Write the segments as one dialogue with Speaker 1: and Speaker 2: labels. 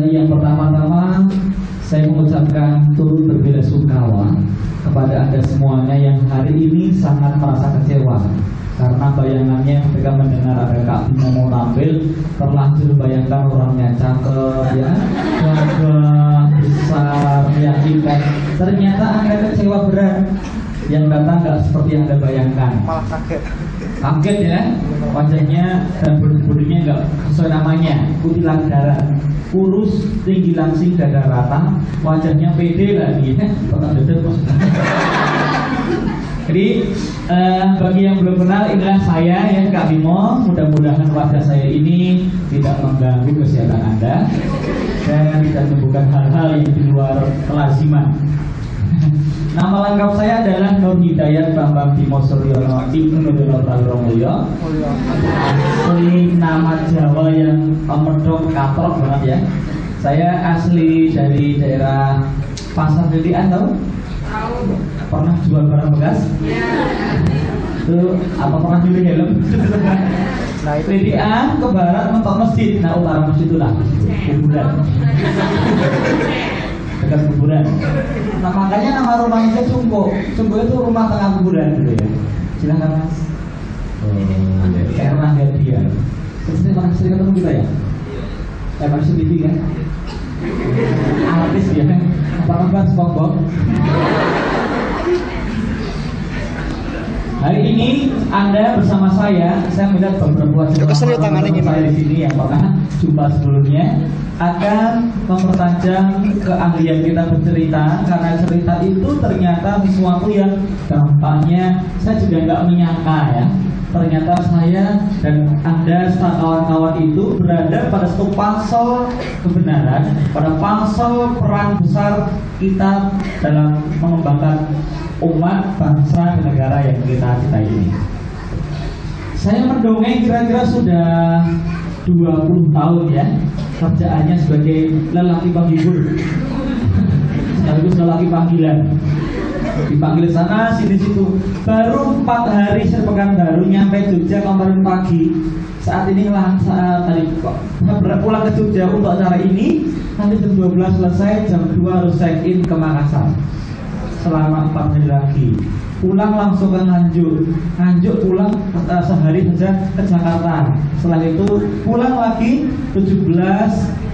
Speaker 1: Yang pertama-tama saya mengucapkan turut berbelasungkawa kepada Anda semuanya yang hari ini sangat merasa kecewa karena bayangannya ketika mendengar ada Kak Bimo mau tampil, terlanjur bayangkan orangnya cakep, ya, gagah, besar, meyakinkan. Ternyata Anda kecewa berat. Yang datang nggak seperti yang Anda bayangkan.
Speaker 2: Malah
Speaker 1: kaget ya, wajahnya dan bodinya nggak sesuai namanya, kutilan darat, kurus, tinggi langsing, dada rata, wajahnya pede lagi, Jadi bagi yang belum kenal, inilah saya ya, Kak Bimo. Mudah-mudahan wajah saya ini tidak mengganggu kesehatan Anda dan tidak menimbulkan hal-hal yang di luar kelaziman. Nama lengkap saya adalah Nur Hidayat Bambang Bimo Suryono Ibnu Nurul Prawiro. Asli nama Jawa yang pemedok katrok banget ya. Saya asli dari daerah Pasar Delian, tahu? Pernah jual barang bekas? Itu apa pernah jual helm? Nah, itu Delian ke barat mentok masjid, nah utara masjid itulah kuburan. Dekat kuburan. Nah makanya nama rumahnya Cungko. Cungko itu rumah tengah kuburan gitu ya. Silakan Mas. Kayak pernah lihat dia. Sering ketemu kita ya? Kayak masih TV kan? Artis ya kan? Apa-apa SpongeBob. Hari ini Anda bersama saya melihat beberapa wajah saya di sini yang pernah jumpa sebelumnya akan mempertajam keahlian kita bercerita, karena cerita itu ternyata sesuatu yang dampaknya saya juga nggak menyangka ya. Ternyata saya dan Anda kawan-kawan itu berada pada satu pangsel kebenaran, pada pangsel peran besar kita dalam mengembangkan umat, bangsa, dan negara yang kita cintai ini. Saya mendongeng kira-kira sudah 20 tahun ya. Kerjaannya sebagai lelaki penghibur, sekaligus lelaki panggilan. Dipanggil sana sini situ. Baru 4 hari sepekan baru nyampe Jogja kemarin pagi. Saat ini tadi pulang ke Jogja untuk acara ini. Nanti jam 12 selesai, jam 2 harus check in ke Makassar. Selama 4 hari lagi. Pulang langsung ke Nganjuk pulang sehari saja ke Jakarta. Setelah itu pulang lagi 17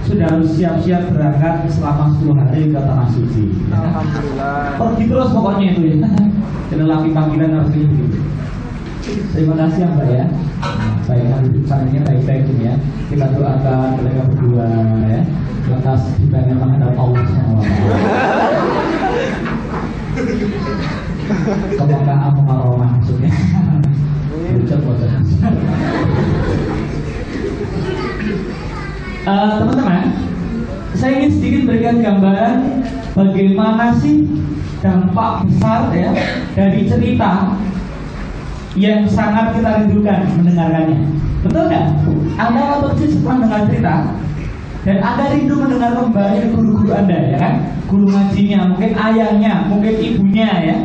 Speaker 1: sudah harus siap-siap berangkat selama 10 hari ke Tanah Suci.
Speaker 2: Alhamdulillah.
Speaker 1: Pergi terus pokoknya itu ya. Jadi laki panggilan harus gitu. Terima kasih ya Mbak ya. Saya sananya baik-baik ya. Kita doakan mereka berdua ya. Lekas dibangun menghadap Allah SWT. Kemukaan mukarramah maksudnya. Ucap wajah. Teman-teman, saya ingin sedikit berikan gambaran bagaimana sih dampak besar ya dari cerita yang sangat kita rindukan mendengarkannya. Betul nggak? Anda waktu kecil pernah dengar cerita dan Anda rindu mendengar kembali guru-guru Anda ya kan? Guru ngajinya, mungkin ayahnya, mungkin ibunya ya,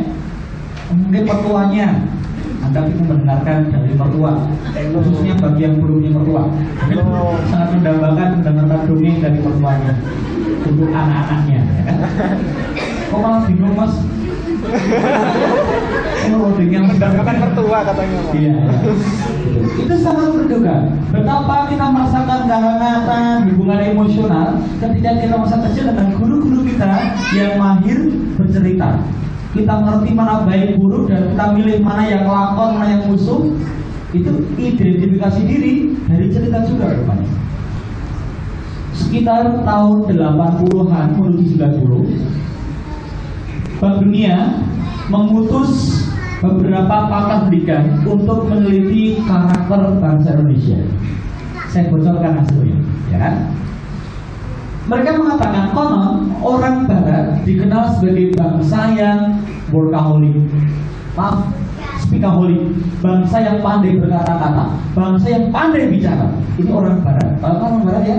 Speaker 1: mungkin mertuanya. Anda ingin mendengarkan dari mertua, khususnya bagi yang belum punya mertua. Sangat mendambakan mendengarkan dongeng dari mertuanya untuk anak-anaknya ya kan? Kok malah bingung Mas? Yang
Speaker 2: mendambakan mertua katanya Mas.
Speaker 1: Iya, itu sangat merindukan. Betapa kita merasakan kehangatan hubungan emosional ketika kita masa kecil dengan guru-guru kita yang mahir bercerita. Kita mengerti mana baik buruk dan kita milih mana yang lakon, mana yang musuh. Itu identifikasi diri dari cerita juga rupanya. Sekitar tahun 80-an menuju 90, Bank Dunia mengutus beberapa pakar pendidikan untuk meneliti karakter bangsa Indonesia. Saya bocorkan hasilnya, ya. Mereka mengatakan konon orang Barat dikenal sebagai bangsa yang workaholic, speakaholic, bangsa yang pandai berkata-kata, bangsa yang pandai bicara. Ini orang Barat. Kalau orang Barat ya,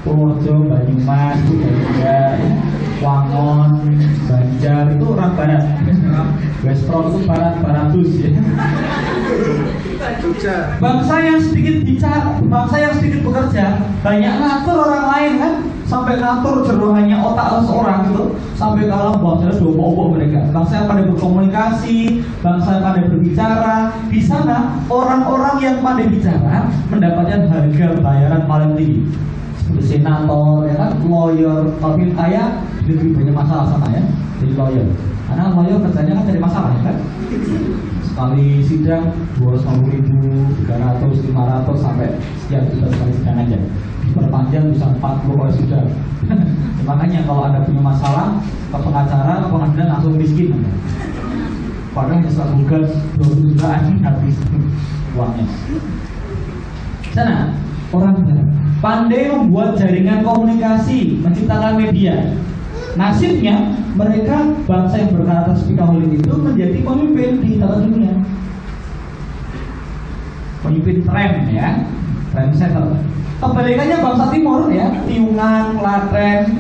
Speaker 1: Purworejo, Banyumas, Jogja, Wangon, Banjar itu orang Barat. Westpro itu Baratus ya. Bangsa yang sedikit bicara bangsa yang sedikit bekerja banyak ngatur orang lain kan, sampai ngatur jerohannya otak seseorang gitu, sampai kalau bangsanya dobo-dobo mereka. Bangsa yang pandai berkomunikasi, bangsa yang pandai berbicara. Di sana orang-orang yang pandai bicara mendapatkan harga bayaran paling tinggi. Seperti senator, ya kan, lawyer. Tapi kaya lebih banyak masalah sama ya, jadi lawyer. Karena lawyer kerjanya kan cari masalah ya kan. Sekali sidang 250.000, 300, 500 sampai sekian juta sekali sidang aja. Diperpanjang bisa 40 kali sidang. Makanya kalau ada punya masalah ke pengacara, ke pengadilan langsung miskin. Padahal hanya setelah bukan 20 jutaan habis uangnya. Sana orang pandai membuat jaringan komunikasi, menciptakan media. Nasibnya mereka bangsa yang berkarakter speakerholik itu menjadi pemimpin di tata dunia, pemimpin tren ya, trendsetter. Kebalikannya bangsa timur ya, Tiungan, Klaten,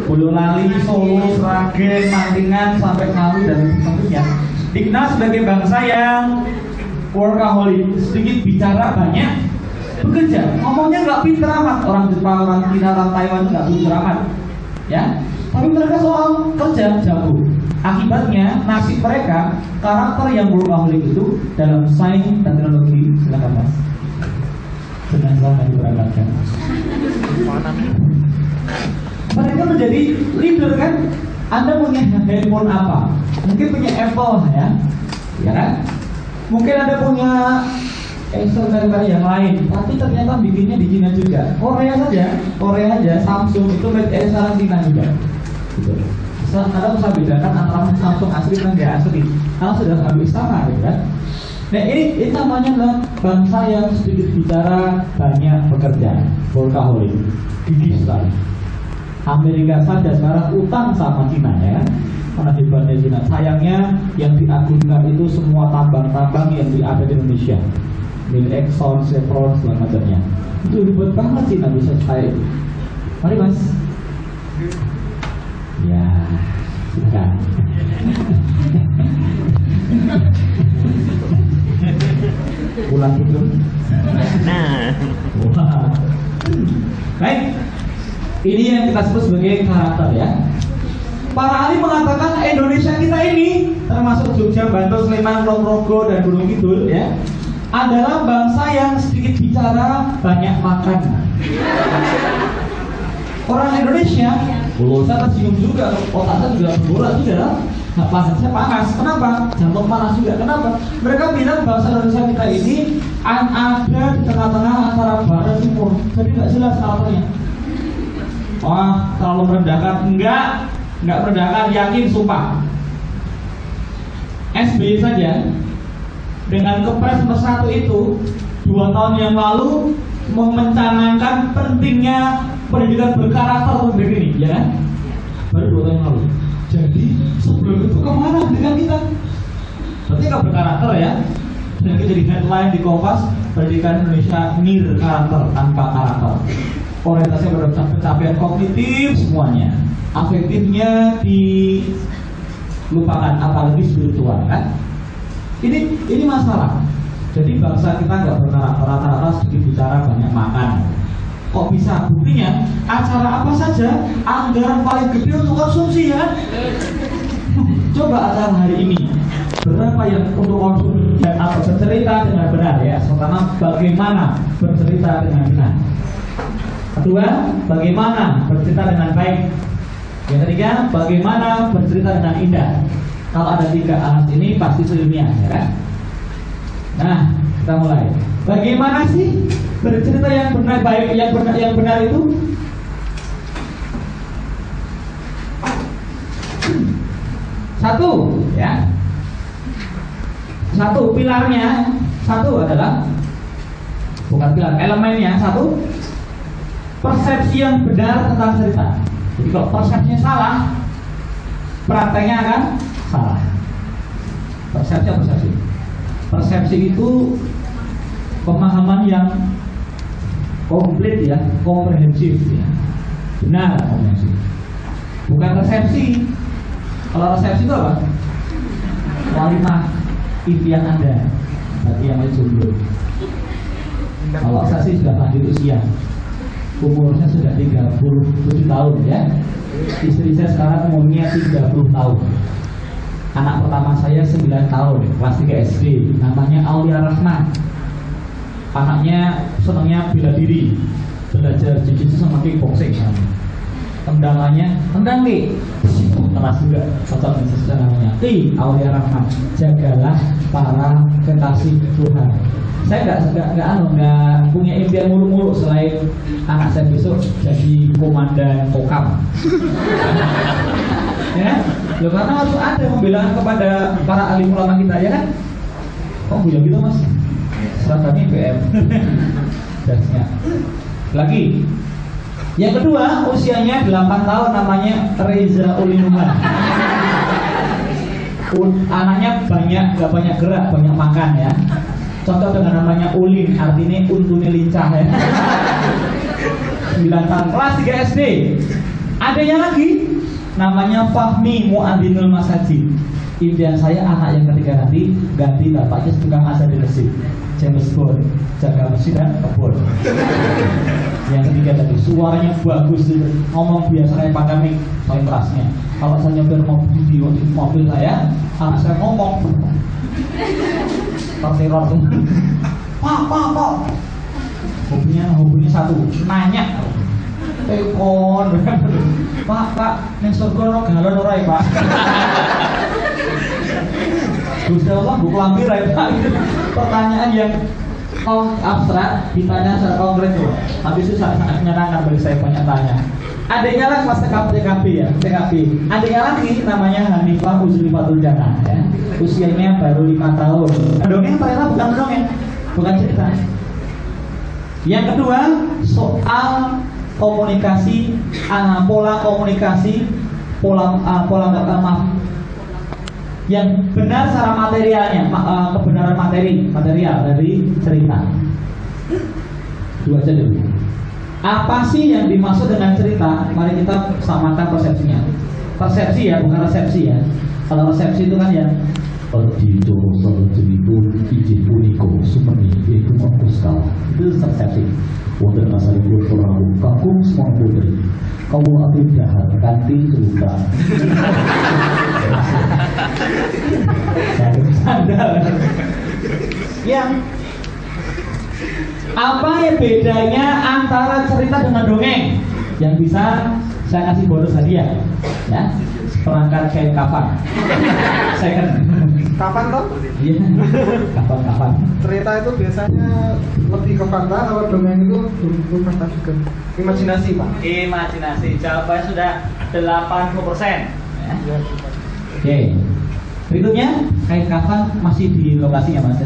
Speaker 1: Boyolali, Solo, Sragen, Mantingan sampai Ngawi dan sebagainya dikenal sebagai bangsa yang workaholic, sedikit bicara banyak bekerja, ngomongnya nggak pintar amat. Orang Jepang, orang Cina, orang Taiwan nggak pintar amat ya, tapi mereka soal kerja jago. Akibatnya nasib mereka karakter yang workaholic itu dalam sains dan teknologi. Silakan Mas. Jenazah yang diberangkatkan. Mereka menjadi leader kan. Anda punya handphone apa? Mungkin punya Apple ya, ya kan? Mungkin Anda punya Acer dan yang lain, tapi ternyata bikinnya di Cina juga. Korea aja, Samsung itu made in China juga. Gitu. Anda bisa bedakan antara Samsung asli dan nggak asli. Kalau sudah habis sama, gitu kan? Nah ini namanya adalah bangsa yang sedikit bicara, banyak bekerja, workaholic, gigih sekali. Amerika saja sekarang utang sama Cina ya, karena dibanding Cina. Sayangnya yang diagungkan itu semua tambang-tambang yang ada di Indonesia, milik Exxon, Chevron, segala macamnya. Itu ribet banget Cina bisa cair. Mari Mas. Ya, silakan. Pulang gitu.
Speaker 3: Nah,
Speaker 1: Wah. Baik. Ini yang kita sebut sebagai karakter ya. Para ahli mengatakan Indonesia kita ini, termasuk Jogja, Bantul, Sleman, Ponorogo dan Gunung Kidul ya, adalah bangsa yang sedikit bicara, banyak makan. Orang Indonesia, saya tersinggung juga, otaknya juga berbola juga, panas panas. Kenapa? Jantung panas juga. Kenapa? Mereka bilang bangsa Indonesia kita ini ada di tengah-tengah antara barat dan timur, jadi nggak jelas karakternya. Wah, terlalu merendahkan. Enggak merendahkan, yakin, sumpah. SBY saja dengan Kepres nomor 1 itu 2 tahun yang lalu mencanangkan pentingnya pendidikan berkarakter untuk negeri ini, ya kan? Baru 2 tahun yang lalu. Jadi sebelum itu kemana dengan kita? Berarti nggak berkarakter ya? Dan itu jadi headline di Kompas, pendidikan Indonesia nir karakter tanpa karakter. Orientasinya pada pencapaian kognitif semuanya, afektifnya dilupakan, apalagi spiritual kan? Ini masalah. Jadi bangsa kita nggak berkarakter, rata-rata sedikit bicara, banyak makan. Kok bisa? Buktinya acara apa saja anggaran paling gede untuk konsumsi ya? Coba acara hari ini berapa yang untuk konsumsi dan apa bercerita dengan benar ya? Pertama, bagaimana bercerita dengan benar. Kedua, bagaimana bercerita dengan baik. Yang ketiga, bagaimana bercerita dengan indah. Kalau ada 3 alat ini pasti ilmiah ya kan? Nah, kita mulai. Bagaimana sih bercerita yang benar, baik, yang benar itu? Satu, ya. Satu pilarnya, satu adalah bukan pilar, elemennya satu, persepsi yang benar tentang cerita. Jadi kalau persepsinya salah, prakteknya akan salah. Persepsi itu pemahaman yang komplit ya, komprehensif ya. Benar komprehensif. Bukan resepsi. Kalau resepsi itu apa? Walimah impian Anda. Berarti yang jomblo. Kalau saya sih sudah lanjut usia, umurnya sudah 37 tahun ya. Istri saya sekarang umurnya 30 tahun. Anak pertama saya 9 tahun, kelas 3 SD, namanya Aulia Rahman. Anaknya senangnya bela diri, belajar jiu-jitsu sama kickboxing. Tendangannya, tendang nih, kelas juga, cocok dengan namanya. Aulia Rahman, jagalah para kekasih Tuhan. Saya nggak punya impian mulu-mulu selain anak saya besok jadi komandan Kokam. Ya, loh, karena harus ada pembelaan kepada para alim ulama kita ya kan? Oh bilang gitu mas, seragamnya PM. Dasnya. Lagi, yang kedua usianya 8 tahun, namanya Reza Ulinuman. Anaknya nggak banyak gerak, banyak makan ya. Contoh dengan namanya Ulin, artinya untune lincah ya. 9 tahun, kelas 3 SD. Adanya lagi, namanya Fahmi Muadzinul Masajid. Impian saya anak yang ketiga nanti ganti bapaknya tukang azan di masjid. James Bond, jaga masjid dan kebun. Yang ketiga tadi suaranya bagus, ngomong biasa kayak pandemik, paling kerasnya. Kalau saya nyetir mobil saya, anak saya ngomong. Teror tuh. Pak. Hobinya satu, nanya. Tekon, Pak, neng surga no galon ora ya Pak. Gusti Allah buku lampir ya Pak. Pertanyaan yang abstrak ditanya secara konkret tuh. Habis itu sangat menyenangkan bagi saya banyak tanya. Adiknya lah kelas TKP ya, TKP. Adiknya lagi namanya Hanifah Uzlifatul Jannah ya. Usianya baru 5 tahun. Dongeng ternyata bukan dongeng, bukan cerita. Yang kedua, soal komunikasi, pola komunikasi, maaf, yang benar secara materialnya, kebenaran material dari cerita. Dua aja dulu. Apa sih yang dimaksud dengan cerita? Mari kita samakan persepsinya. Persepsi ya, bukan resepsi ya. Kalau resepsi itu kan ya Dito salajengipun izin puniko sumeni itu mapuskal. Itu persepsi. Wonten masalipun Prabu kakung semua putri. Kamu api dahar kanthi cerita. Saya sandal. Yang apa ya bedanya antara cerita dengan dongeng? Yang bisa saya kasih bonus hadiah, ya, seperangkat kain kafan. Second.
Speaker 2: Kapan toh?
Speaker 1: Iya. Kapan.
Speaker 2: Cerita itu biasanya lebih ke fakta, kalau dongeng itu belum fakta juga. Imajinasi Pak.
Speaker 1: Imajinasi. Jawabannya sudah 80%. Ya. Oke. Berikutnya kain kafan masih di lokasinya Mas.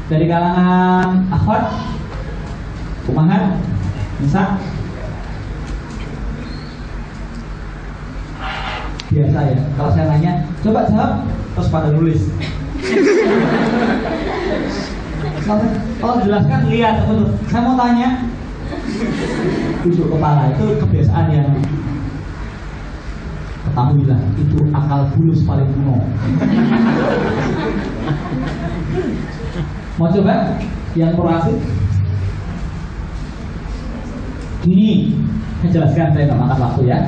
Speaker 1: Dari kalangan akhwat, kumaha, bisa. Biasa ya, kalau saya nanya, coba jawab, terus pada nulis. Kalau jelaskan, lihat, saya mau tanya, tusuk kepala, itu kebiasaan yang ketahuilah, itu akal bulus paling kuno. Mau coba yang proaktif? Gini, saya jelaskan, saya nggak makan waktu ya.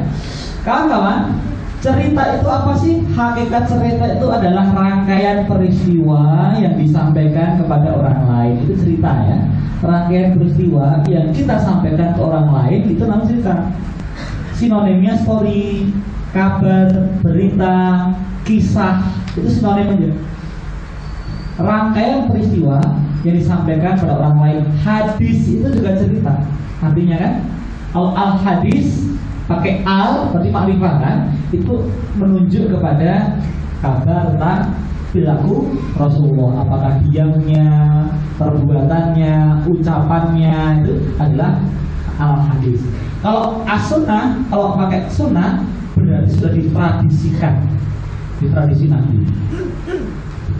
Speaker 1: Kawan-kawan, cerita itu apa sih? Hakikat cerita itu adalah rangkaian peristiwa yang disampaikan kepada orang lain. Itu cerita ya. Rangkaian peristiwa yang kita sampaikan ke orang lain itu namanya cerita. Sinonimnya story, kabar, berita, kisah, itu sinonim aja. Rangkaian peristiwa yang disampaikan pada orang lain. Hadis itu juga cerita. Artinya kan, al-hadis pakai al berarti makrifah kan, itu menunjuk kepada kabar tentang perilaku Rasulullah, apakah diamnya, perbuatannya, ucapannya, itu adalah al-hadis. Kalau as-sunnah, kalau pakai sunnah berarti sudah ditradisikan, ditradisi Nabi.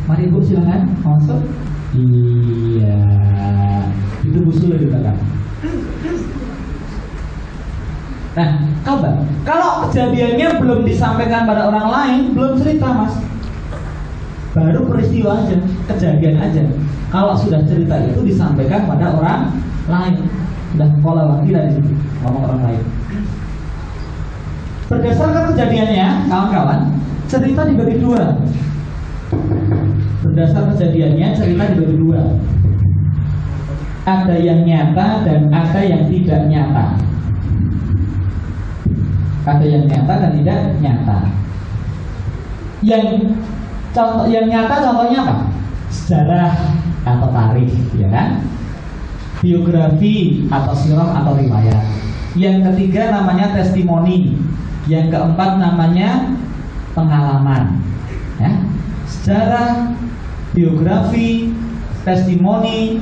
Speaker 1: Mari Bu silakan masuk. Iya, itu usul di belakang. Nah, kabar. Kalau kejadiannya belum disampaikan pada orang lain, belum cerita Mas. Baru peristiwa aja, kejadian aja. Kalau sudah cerita itu disampaikan pada orang lain, sudah pola wakilan itu ngomong orang lain. Berdasarkan kejadiannya, kawan-kawan, cerita dibagi dua. Berdasar kejadiannya, cerita dibagi dua. Ada yang nyata dan ada yang tidak nyata. Ada yang nyata dan tidak nyata. Yang contoh yang nyata contohnya apa? Sejarah atau tarikh, ya kan? Biografi atau sirah atau riwayat. Yang ketiga namanya testimoni. Yang keempat namanya pengalaman. Ya. Sejarah, biografi, testimoni,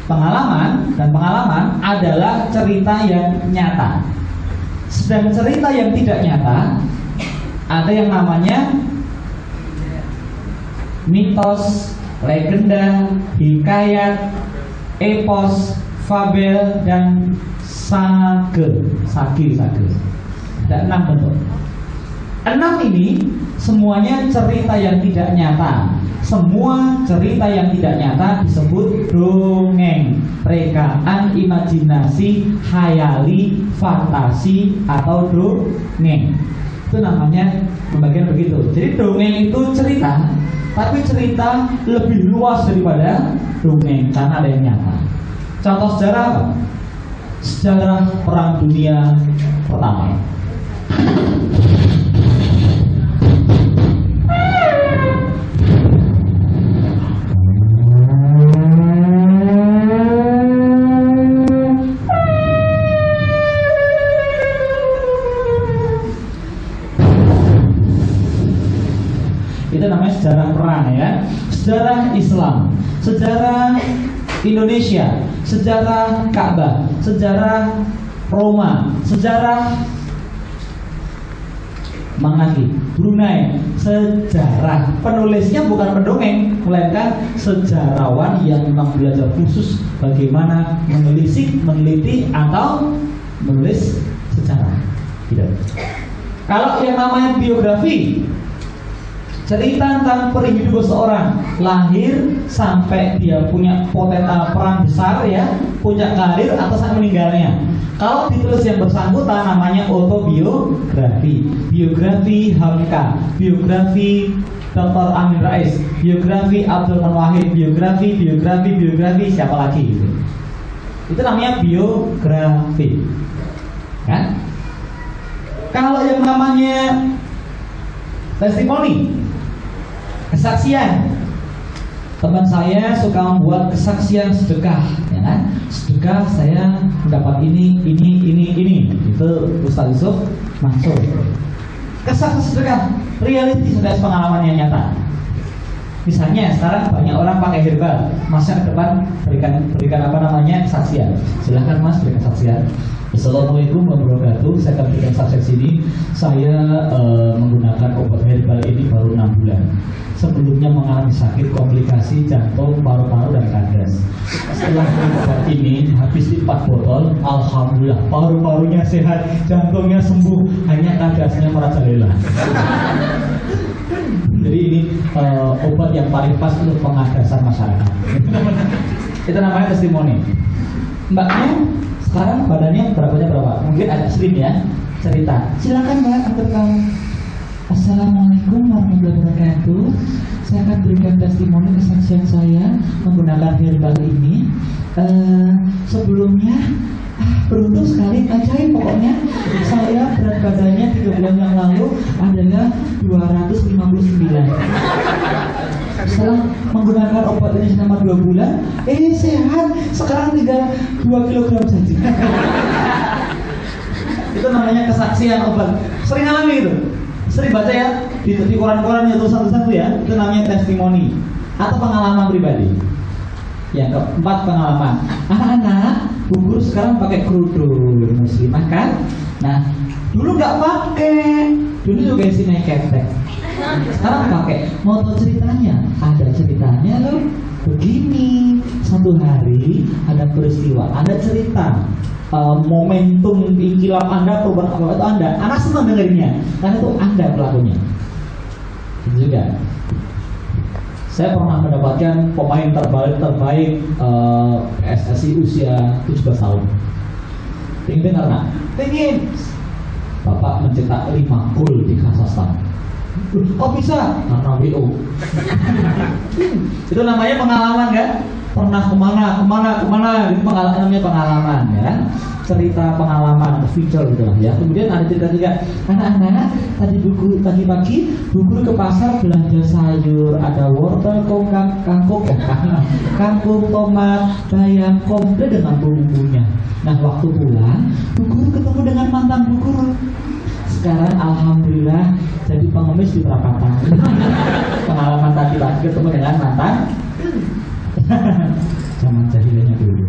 Speaker 1: pengalaman, dan pengalaman adalah cerita yang nyata. Sedang cerita yang tidak nyata ada yang namanya mitos, legenda, hikayat, epos, fabel, dan sage. Ada 6 bentuk. 6 ini semuanya cerita yang tidak nyata. Semua cerita yang tidak nyata disebut dongeng, rekaan, imajinasi, khayali, fantasi, atau dongeng. Itu namanya pembagian begitu. Jadi dongeng itu cerita, tapi cerita lebih luas daripada dongeng karena ada yang nyata. Contoh sejarah apa? Sejarah Perang Dunia Pertama. Itu namanya sejarah perang, ya. Sejarah Islam, sejarah Indonesia, sejarah Ka'bah, sejarah Roma, sejarah Mangati, Brunei, sejarah. Penulisnya bukan pendongeng, melainkan sejarawan yang memang belajar khusus bagaimana menelisik, meneliti, atau menulis sejarah. Tidak. Kalau yang namanya biografi, cerita tentang perhidupan seseorang, lahir sampai dia punya peran besar, ya, punya karir atau sampai meninggalnya. Kalau ditulis yang bersangkutan namanya autobiografi, biografi Hamka, biografi Dr. Amin Rais, biografi Abdul Wahid, biografi siapa lagi gitu. Itu namanya biografi, kan? Kalau yang namanya testimoni, kesaksian, teman saya suka membuat kesaksian sedekah, ya kan? Sedekah saya mendapat ini, itu Ustaz Yusuf Mansur. Kesaksian sedekah, reality sudah pengalaman yang nyata. Misalnya sekarang banyak orang pakai herbal, masnya ke depan berikan apa namanya kesaksian. Silahkan Mas berikan kesaksian. Assalamualaikum warahmatullahi wabarakatuh. Saya akan berikan kesaksian sini. Saya menggunakan obat herbal ini baru 6 bulan. Sebelumnya mengalami sakit, komplikasi jantung, paru-paru, dan kandas. Setelah obat ini habis 4 botol, alhamdulillah paru-parunya sehat, jantungnya sembuh, hanya kandasnya merajalela. Jadi ini obat yang paling pas untuk pengadasan masyarakat. Itu namanya testimoni. Mbaknya sekarang badannya berapa? Mungkin agak slim, ya. Cerita. Silakan Mbak, untuk kamu. Assalamualaikum warahmatullahi wabarakatuh. Saya akan berikan testimoni kesaksian saya menggunakan herbal ini. Sebelumnya beruntung sekali, ajaib pokoknya. Saya berat badannya 3 bulan yang lalu adalah 259. Setelah menggunakan obat ini selama 2 bulan, sehat. Sekarang tinggal 2 kilogram saja. Itu namanya kesaksian obat. Sering alami itu. Sering baca, ya, di koran-koran itu satu-satu, ya. Itu namanya testimoni atau pengalaman pribadi. Yang keempat, pengalaman. Anak-anak, bubur sekarang pakai kerudung muslimah, kan? Nah, dulu nggak pakai. Dulu juga isinya ketek. Sekarang pakai. Mau tahu ceritanya? Ada ceritanya loh. Begini, satu hari ada peristiwa, ada cerita. Momentum inkilap Anda, perubahan agama itu Anda. Anak senang dengerinnya karena itu Anda pelakunya. Itu juga. Saya pernah mendapatkan pemain terbaik PSSI usia 17 tahun. Pengen karena pengen Bapak mencetak 5 gol di Kazakhstan. Kok bisa? Karena WO. Itu namanya pengalaman kan? Pernah kemana? Itu namanya pengalaman ya. Cerita pengalaman, feature gitu lah ya. Kemudian ada cerita juga, anak-anak tadi pagi buku ke pasar belanja sayur, ada wortel, kangkung, tomat, bayam, komplit dengan bumbunya. Nah waktu pulang, Bu Guru ketemu dengan mantan Bu Guru. Sekarang alhamdulillah jadi pengemis di perapatan. Pengalaman tadi pagi ketemu dengan mantan. Zaman jahilnya dulu.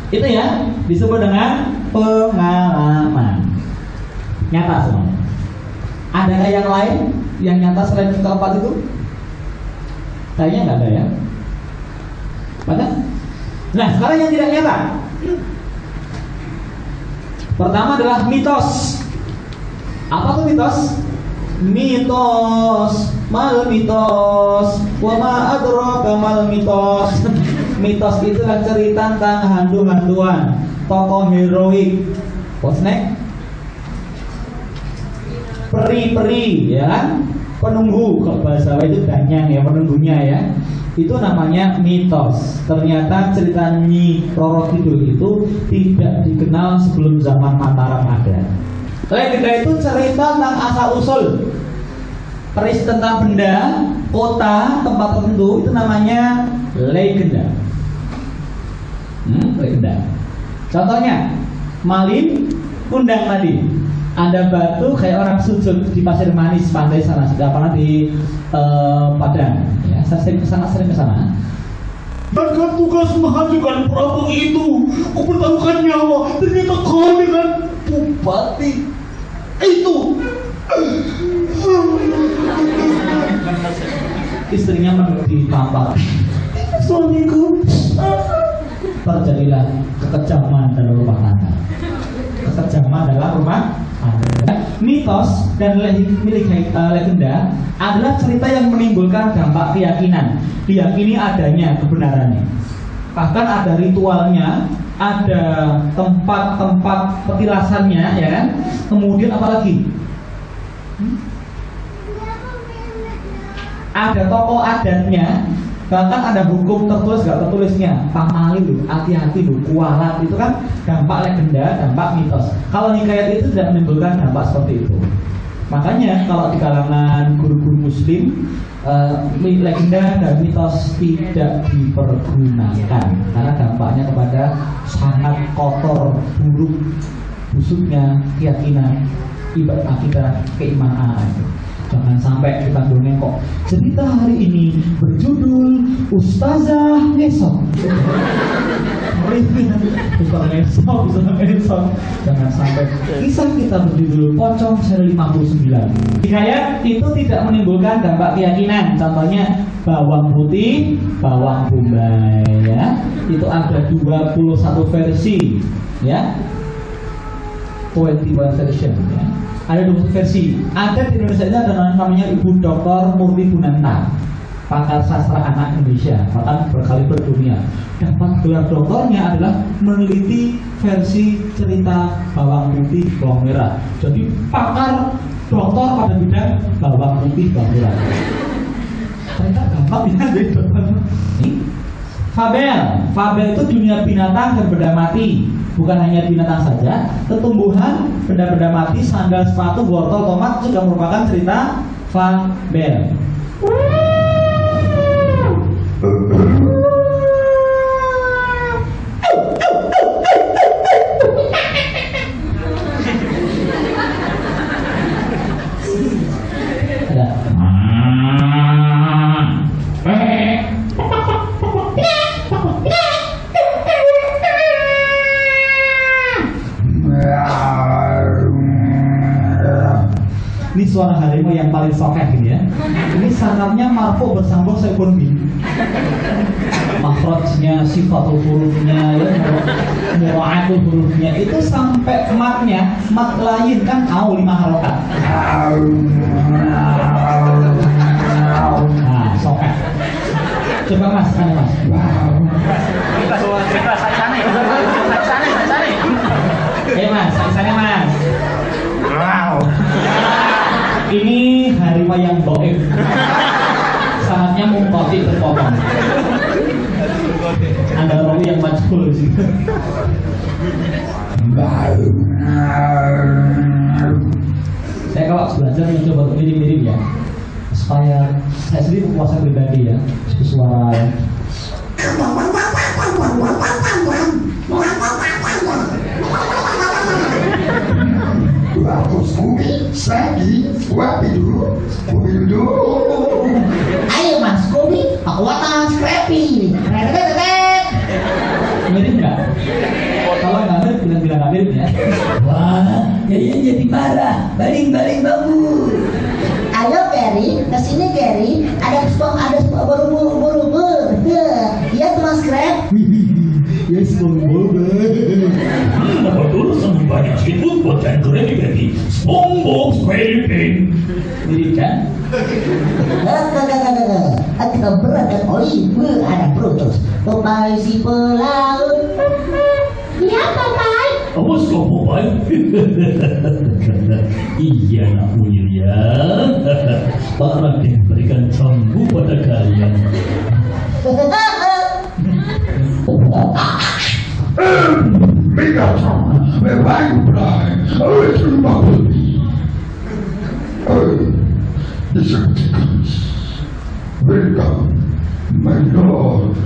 Speaker 1: Itu ya disebut dengan pengalaman nyata semuanya. Adakah yang lain yang nyata selain keempat itu? Kayaknya nggak ada ya. Pada? Nah sekarang yang tidak nyata. Pertama adalah mitos. Apa tuh mitos? Mal mitos, wa ma adraka mal mitos. Mitos itu adalah cerita tentang hantu-hantuan, tokoh heroik. What's next? Peri-peri, ya kan? Penunggu, kalau bahasa Jawa itu danyang ya, penunggunya ya. Itu namanya mitos. Ternyata cerita Nyi Roro Kidul itu tidak dikenal sebelum zaman Mataram ada. Legenda itu cerita tentang asal usul, persis tentang benda, kota, tempat tertentu, itu namanya legenda. Legenda. Contohnya, Malin Kundang tadi. Ada batu kayak orang sujud di pasir manis pantai sana. Sudah pernah di Padang. Ya, saya sering kesana.
Speaker 4: Bahkan tugas menghancurkan perampok itu, kupertaruhkan nyawa. Ternyata kau dengan bupati itu.
Speaker 1: Istrinya ditampar. Suamiku. Terjadilah kekejaman dalam rumah tangga. Kekejaman dalam rumah tangga. Mitos dan legenda adalah cerita yang menimbulkan dampak keyakinan. Diyakini adanya kebenarannya. Bahkan ada ritualnya, ada tempat-tempat petilasannya, ya kan? Kemudian apalagi? Ada tokoh adatnya. Bahkan ada hukum tertulis gak tertulisnya. Pamali lu, hati-hati lu, kualat. Itu kan dampak legenda, dampak mitos. Kalau hikayat itu tidak menimbulkan dampak seperti itu. Makanya kalau di kalangan guru-guru muslim, legenda dan mitos tidak dipergunakan karena dampaknya kepada sangat kotor, buruk, busuknya keyakinan, ibadah akidah, keimanan. Jangan sampai kita dongeng kok. Cerita hari ini berjudul Ustazah Ngesot. Ustazah Ngesot. Jangan sampai. Kisah kita berjudul Pocong Seri 59. Hikayat itu tidak menimbulkan dampak keyakinan. Contohnya bawang putih, bawang bombay, ya. Itu ada 21 versi, ya. 21 version, ya. Ada 2 versi. Ada di Indonesia ini ada namanya Ibu Dr. Murti Bunanta, pakar sastra anak Indonesia, bahkan berkali berdunia. Dapat gelar doktornya adalah meneliti versi cerita bawang putih, bawang merah. Jadi pakar doktor pada bidang bawang putih, bawang merah. Ternyata gampang ya jadi dokter. Fabel itu dunia binatang dan benda mati. Bukan hanya binatang saja, tumbuhan, benda-benda mati, sandal, sepatu, wortel, tomat juga merupakan cerita fabel. Ini suara harimau yang paling sokeh ini ya. Ini sanarnya marfu bersambung sekun bin. Makhrajnya, sifatul hurufnya, ya, mura'atul hurufnya itu sampai matnya, mat lain kan au 5 harokat. sokat. Coba mas, sana mas. Wow.
Speaker 3: Bebas, sana.
Speaker 1: Mas, sana mas. Wow. Ini hari wayang goib. Sangatnya mungkoti terpotong. Ada roh yang majhul sih. Saya kalau belajar mencoba untuk mirip-mirip ya, supaya saya sendiri puasa pribadi ya, suara ayo mas, Scooby, aku watang Scrappy. Mirip nggak? Kalau nggak mirip, bilang nggak mirip ya. Wah, jadi marah, baling bambu.
Speaker 5: Ayo Gary, kesini Gary. Ada buru-buru. Iya tuh mas Crab.
Speaker 4: Ya SpongeBob. Betul, sangat banyak seafood buat dan Krabby Patty. SpongeBob SquarePants.
Speaker 1: Mirip kan?
Speaker 5: Kita berat dan olive ada Brutus. Popeye si pelaut. Iya Popeye.
Speaker 4: Awas kau Popeye. Iya nak Unyil ya. Pak Raden berikan jambu pada kalian.
Speaker 6: Megatron, this is ridiculous. Welcome, my Lord,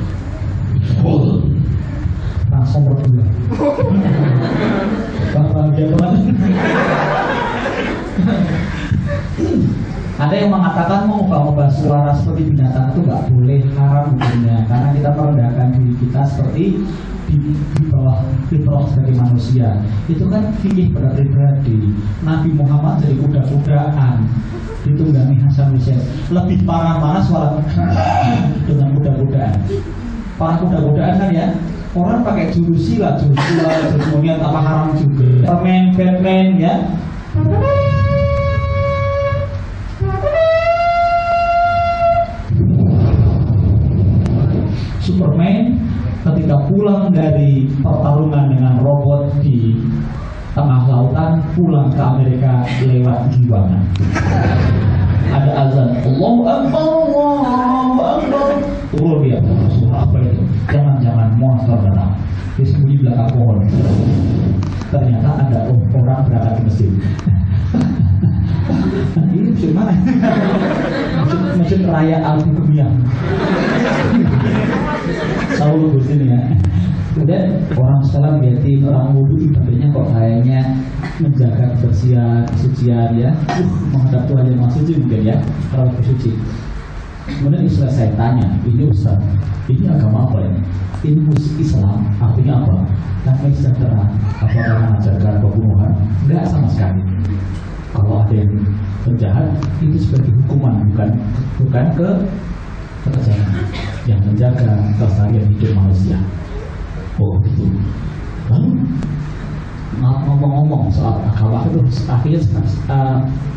Speaker 6: Father.
Speaker 1: Langsung berdua. Bahagia banget. Ada yang mengatakan mau ubah suara seperti binatang itu nggak boleh, haram hukumnya, karena kita merendahkan diri kita seperti di bawah fitrah sebagai manusia. Itu kan fikih pada pribadi. Nabi Muhammad jadi kuda-kudaan ditunggangi Hasan Hussein. Lebih parah mana suara dengan kuda-kudaan. Para kuda-kudaan kan ya, orang pakai jurus silat, jurus apa haram juga. Permen, Batman ya. Superman ketika pulang dari pertarungan dengan robot di tengah lautan, pulang ke Amerika lewat Giwangan. Ada azan, Allahu Akbar, Allahu Akbar. Turun dia, suara apa itu? Jangan monster datang. Dia sembunyi belakang pohon. Ternyata ada orang berangkat ke mesin. Ini mesin mana? Mesin raya Alfi Kemiang. Selalu begini ya. Kemudian orang sekarang lihatin orang wudhu ibadahnya kok kayaknya menjaga kebersihan, kesucian ya. Menghadap Tuhan yang Maha Suci mungkin ya, kalau bersuci. Kemudian setelah saya tanya, ini Ustaz, ini agama apa ini? Ini musik Islam, artinya apa? Damai sejahtera, apakah mengajarkan pembunuhan? Enggak sama sekali. Kalau ada yang penjahat, itu sebagai hukuman, bukan kekejahatan yang menjaga kelestarian hidup manusia. Oh gitu. Lalu ngomong-ngomong soal agama itu akhirnya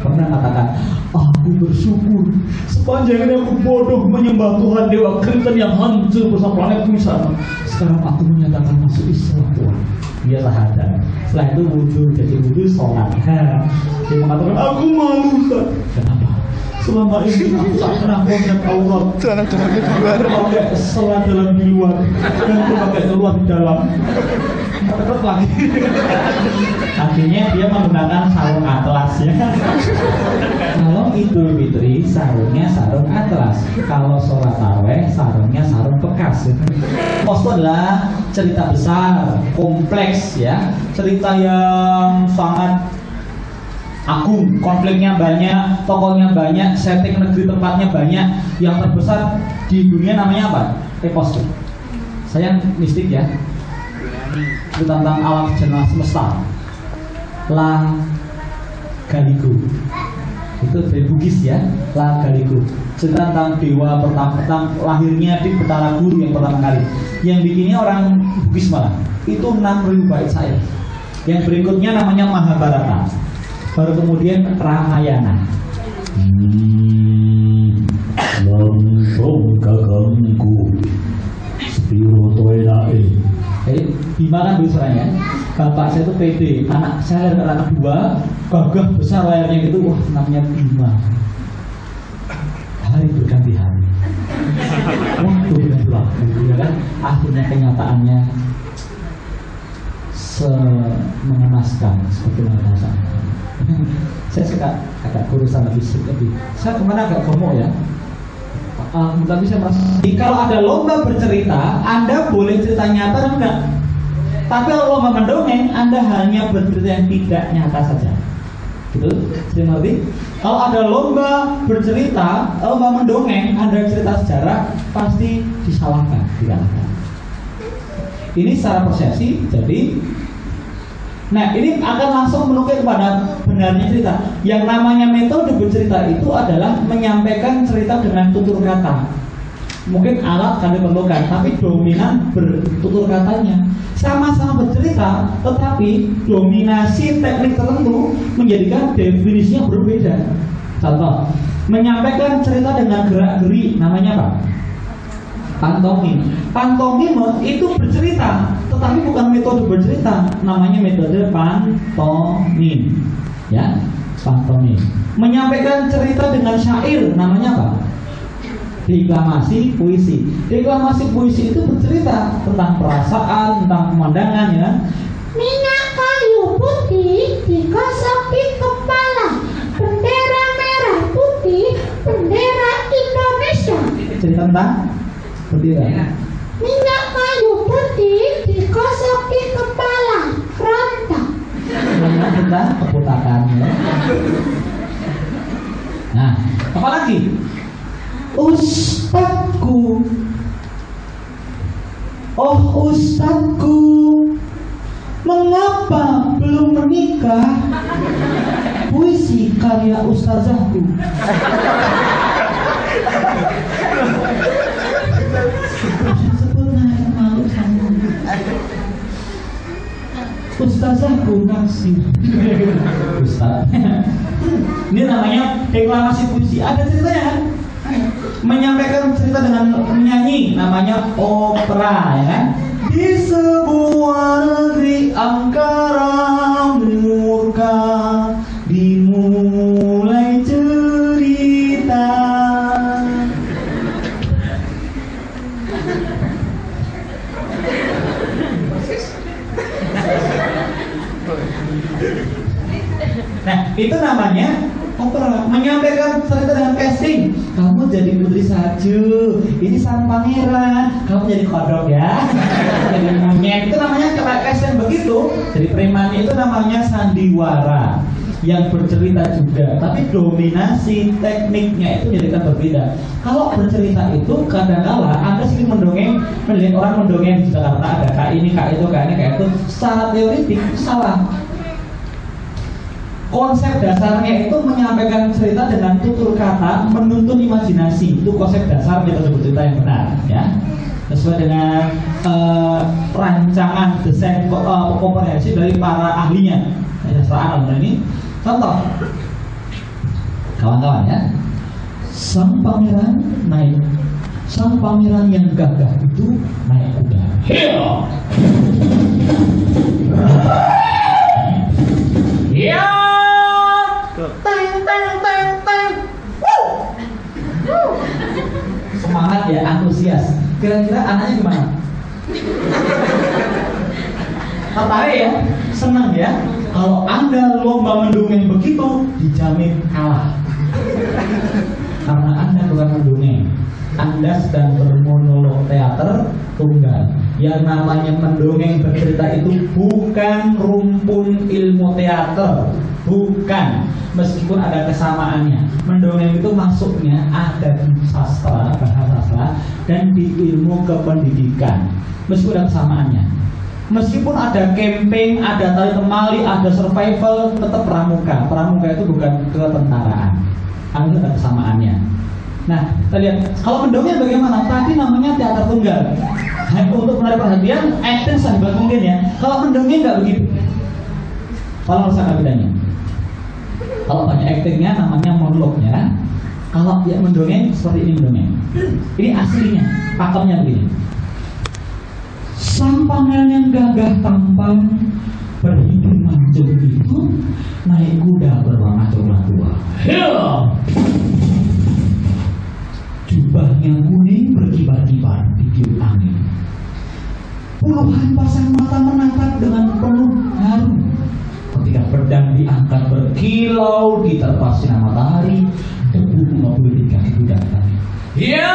Speaker 1: pernah katakan, aku bersyukur sepanjang ini aku bodoh menyembah Tuhan Dewa Kristen yang hancur bersama planetku sana. Sekarang aku menyatakan masuk Islam Tuhan. Dia syahadat. Setelah itu wudhu, jadi wudhu sholat. Dia mengatakan, aku malu Ustaz. Kenapa? Selama ini aku tak pernah melihat aurat. Pakai sholat dalam di luar dan aku pakai keluar di dalam. Tetap lagi. Akhirnya dia menggunakan sarung atlas ya. Kalau Idul Fitri sarungnya sarung atlas. Kalau sholat tarawih sarungnya sarung bekas. Itu adalah cerita besar, kompleks ya. Cerita yang sangat agung, konfliknya banyak, tokohnya banyak, setting negeri tempatnya banyak. Yang terbesar di dunia namanya apa? Epos. Saya mistik ya. Itu tentang alam jenah semesta. La Galigo. Itu dari Bugis ya, La Galigo. Cerita tentang dewa pertama, tentang lahirnya di Betara Guru yang pertama kali. Yang bikinnya orang Bugis malah. Itu 6.000 bait syair. Yang berikutnya namanya Mahabharata. Baru kemudian Ramayana. Bima kan dulu saya, bapak saya itu PD, anak saya dan anak kedua, gagah besar layarnya gitu, wah namanya Bima. Hari berganti hari, waktu berganti waktu, ya kan? Akhirnya kenyataannya mengenaskan seperti bahasa. Saya suka agak kurusan lebih. Saya kemana agak gemuk ya. Tapi saya merasa kalau ada lomba bercerita, Anda boleh cerita nyata atau enggak. Tapi kalau lomba mendongeng, Anda hanya bercerita yang tidak nyata saja. Gitu, terima kasih. Kalau ada lomba bercerita, lomba mendongeng, Anda cerita sejarah, pasti disalahkan, dikalahkan. Ini secara persepsi, jadi nah ini akan langsung menukil kepada benarnya cerita. Yang namanya metode bercerita itu adalah menyampaikan cerita dengan tutur kata. Mungkin alat kami perlukan, tapi dominan bertutur katanya. Sama-sama bercerita, tetapi dominasi teknik tertentu menjadikan definisinya berbeda. Contoh, menyampaikan cerita dengan gerak-gerik, namanya apa? Pantomim. Pantomime itu bercerita, tetapi bukan metode bercerita, namanya metode pantomim. Ya, pantomim. Menyampaikan cerita dengan syair, namanya apa? Deklamasi puisi. Deklamasi puisi itu bercerita tentang perasaan, tentang pemandangan, ya.
Speaker 7: Minyak kayu putih digosok di kepala, bendera merah putih, bendera Indonesia.
Speaker 1: Cerita tentang bendera.
Speaker 7: Minyak kayu putih digosok di kepala, rontok.
Speaker 1: Namanya tentang keputakan, ya. Nah, apa lagi? Ustadku, oh Ustadku, mengapa belum menikah? Puisi karya ustazahku. Sebenarnya malu sama ustazahku naksir. Ustaz. Ini namanya deklamasi puisi. Ada ceritanya kan? Menyampaikan cerita dengan menyanyi, namanya opera, ya kan? Di sebuah negeri angkara murka dimulai cerita. Nah, itu namanya opera. Menyampaikan cerita dengan casting. Kamu jadi putri salju, ini sang pangeran, kamu jadi kodok ya, jadi monyet. Itu namanya casting begitu. Jadi preman itu namanya sandiwara yang bercerita juga, tapi dominasi tekniknya itu jadikan berbeda. Kalau bercerita itu kadang-kala Anda sering mendongeng, melihat orang mendongeng di Jakarta ada kak ini, kak itu, kak ini, kak itu. Secara teoritik salah. Konsep dasarnya itu menyampaikan cerita dengan tutur kata, menuntun imajinasi. Itu konsep dasar metode bercerita yang benar, ya. Sesuai dengan rancangan desain komprehensif dari para ahlinya. Sastra ini. Contoh, kawan-kawan ya, sang pangeran yang gagah itu naik kuda. Ya. Semangat ya, antusias. Kira-kira anaknya gimana? Tertarik ya? Senang ya? Kalau Anda lomba mendongeng begitu, dijamin kalah. Karena Anda bukan mendongeng, Anda sedang bermonolog teater tunggal. Yang namanya mendongeng bercerita itu bukan rumpun ilmu teater, bukan. Meskipun ada kesamaannya, mendongeng itu masuknya ada di sastra, bahasa sastra, dan di ilmu kependidikan. Meskipun ada kesamaannya, meskipun ada camping, ada tali temali, ada survival, tetap pramuka. Pramuka itu bukan ketentaraan. Ada kesamaannya. Nah, kita lihat kalau mendongeng bagaimana? Tadi namanya teater tunggal. Untuk menarik perhatian, acting sangat mungkin ya. Kalau mendongeng nggak begitu. Kalau misalnya bedanya. Kalau banyak actingnya namanya monolog ya kan? Kalau dia mendongeng seperti ini mendongeng. Ini aslinya, pakemnya begini. Sang pangeran yang gagah tampan berhidung mancung itu naik kuda berwarna coklat tua. Jubahnya kuning berkibar-kibar di tiup angin. Puluhan pasang mata menatap dengan penuh haru ketika pedang diangkat berkilau diterpa sinar matahari. Debu bunga putih di kaki kuda tadi. Ya,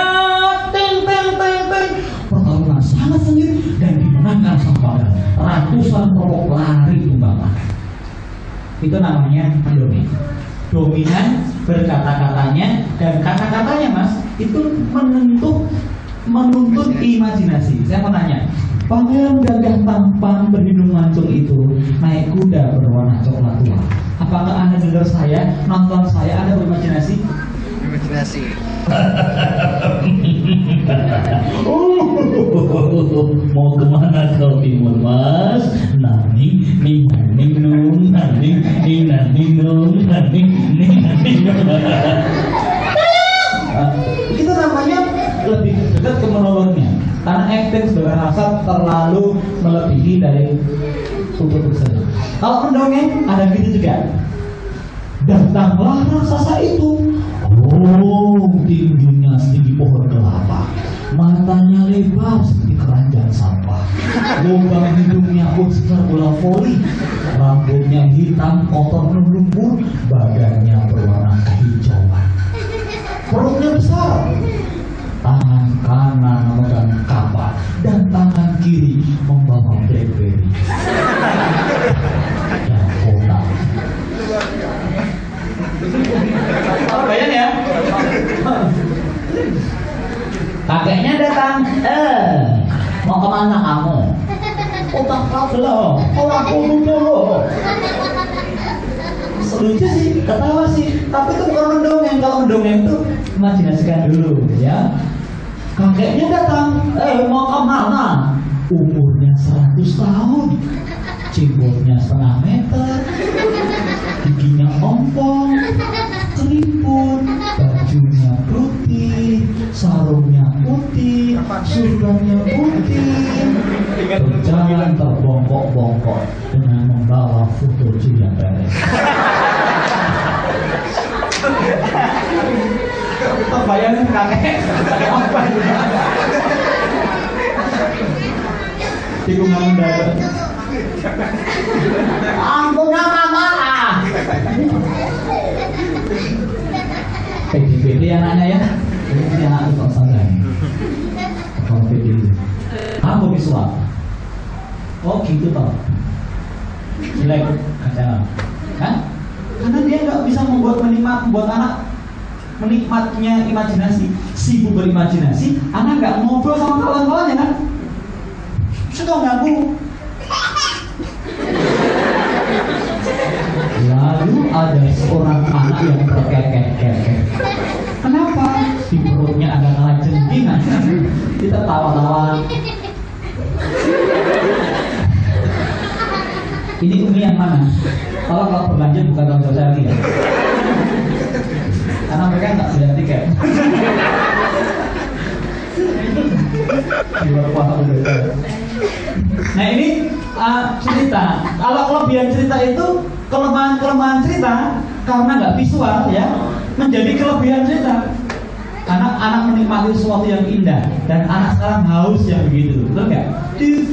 Speaker 1: teng teng teng teng. Pertarungan sangat sengit dan dimenangkan sang pangeran. Ratusan perokok lari tunggangan. Itu namanya mendongeng. Dominan berkata-katanya dan kata-katanya mas itu menuntut imajinasi. Saya mau tanya, pangeran gagah tampan berhidung mancung itu naik kuda berwarna coklat tua. Apakah anda dengar saya, nonton saya, anda berimajinasi?
Speaker 3: Imajinasi.
Speaker 4: Mau kemana kau timur mas? Nani, nung, nani, nung, nani, nung.
Speaker 1: Itu namanya lebih dekat ke monolognya. Karena acting sebagai rasa terlalu melebihi dari tutur saja. Kalau mendongeng ada gitu juga. Datanglah raksasa itu. Oh, tingginya setinggi pohon kelapa. Matanya lebar seperti keranjang sampah. Lubang hidungnya pun sebesar bola voli. Rambutnya hitam, kotor menumpuk. Badannya berwarna kehijauan. Perutnya besar. Tangan kanan memegang kapak dan tangan kiri membawa BlackBerry. Dan kotak. Bayang ya. Kakeknya datang. Mau kemana kamu? Otak kau belum. Kalau aku dulu. Lucu sih, ketawa sih. Tapi itu bukan mendongeng. Kalau mendongeng itu imajinasikan dulu, ya. Kakeknya datang. Mau kemana? Umurnya 100 tahun. Jenggotnya setengah meter. Giginya ompong, keriput, bajunya putih, sarungnya putih, surbannya putih, berjalan terbongkok-bongkok dengan membawa foto Julia Perez. Bayangin kakek apa itu? Tikungan mendadak. Ampun mama. PDPD anaknya ya. Ini anak tukang sangga. Kalau PDPD. Aku visual. Oh gitu toh. Jelek kacau. Kan? Karena dia nggak bisa membuat anak menikmatnya imajinasi. Sibuk berimajinasi, anak nggak ngobrol sama kawan-kawannya kan? Suka ganggu. Lalu ada seorang anak yang terkekeh-kekeh. Kenapa? Di perutnya ada kalajengking. Kita tawa-tawa. Ini Umi yang mana? Kalau berlanjut bukan tanggung jawab saya lagi ya. Karena mereka nggak bayar tiket. Di luar puasa udah. Nah ini cerita. Kalau kelebihan cerita itu kelemahan cerita karena nggak visual ya menjadi kelebihan cerita. Karena anak menikmati sesuatu yang indah dan anak sekarang haus yang begitu, betul nggak? TV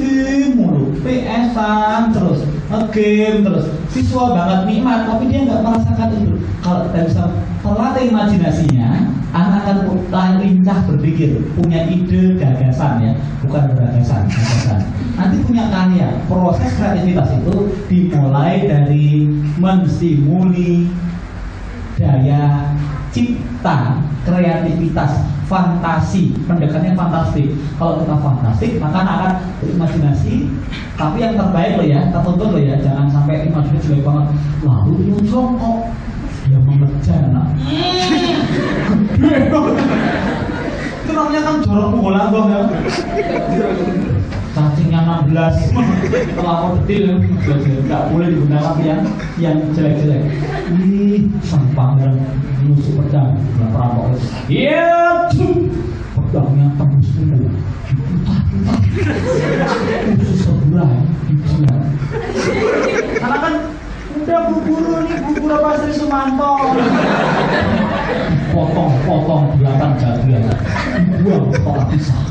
Speaker 1: mulu, PS-an terus, game terus, visual banget nikmat, tapi dia nggak merasakan itu. Kalau kita bisa terlatih imajinasinya, anak akan lincah berpikir, punya ide, gagasan ya, bukan gagasan. Nanti punya karya. Proses kreativitas itu dimulai dari menstimuli daya cipta, kreativitas, fantasi, pendekatannya fantastik. Kalau kita fantastik, maka akan berimajinasi. Tapi yang terbaik loh ya, tertuntut loh ya, jangan sampai imajinasi jelek banget. Lalu dia jongkok, dia mengejar anak. Itu namanya kan jorok bola bang ya. Cacingnya 16, terlalu detil, nggak boleh digunakan yang jelek-jelek. Ih, sang pangeran menusuk pedang, nggak perampok. Iya, pedangnya tembus tubuh, diputar-putar. ya, dibuang sekolah pisah.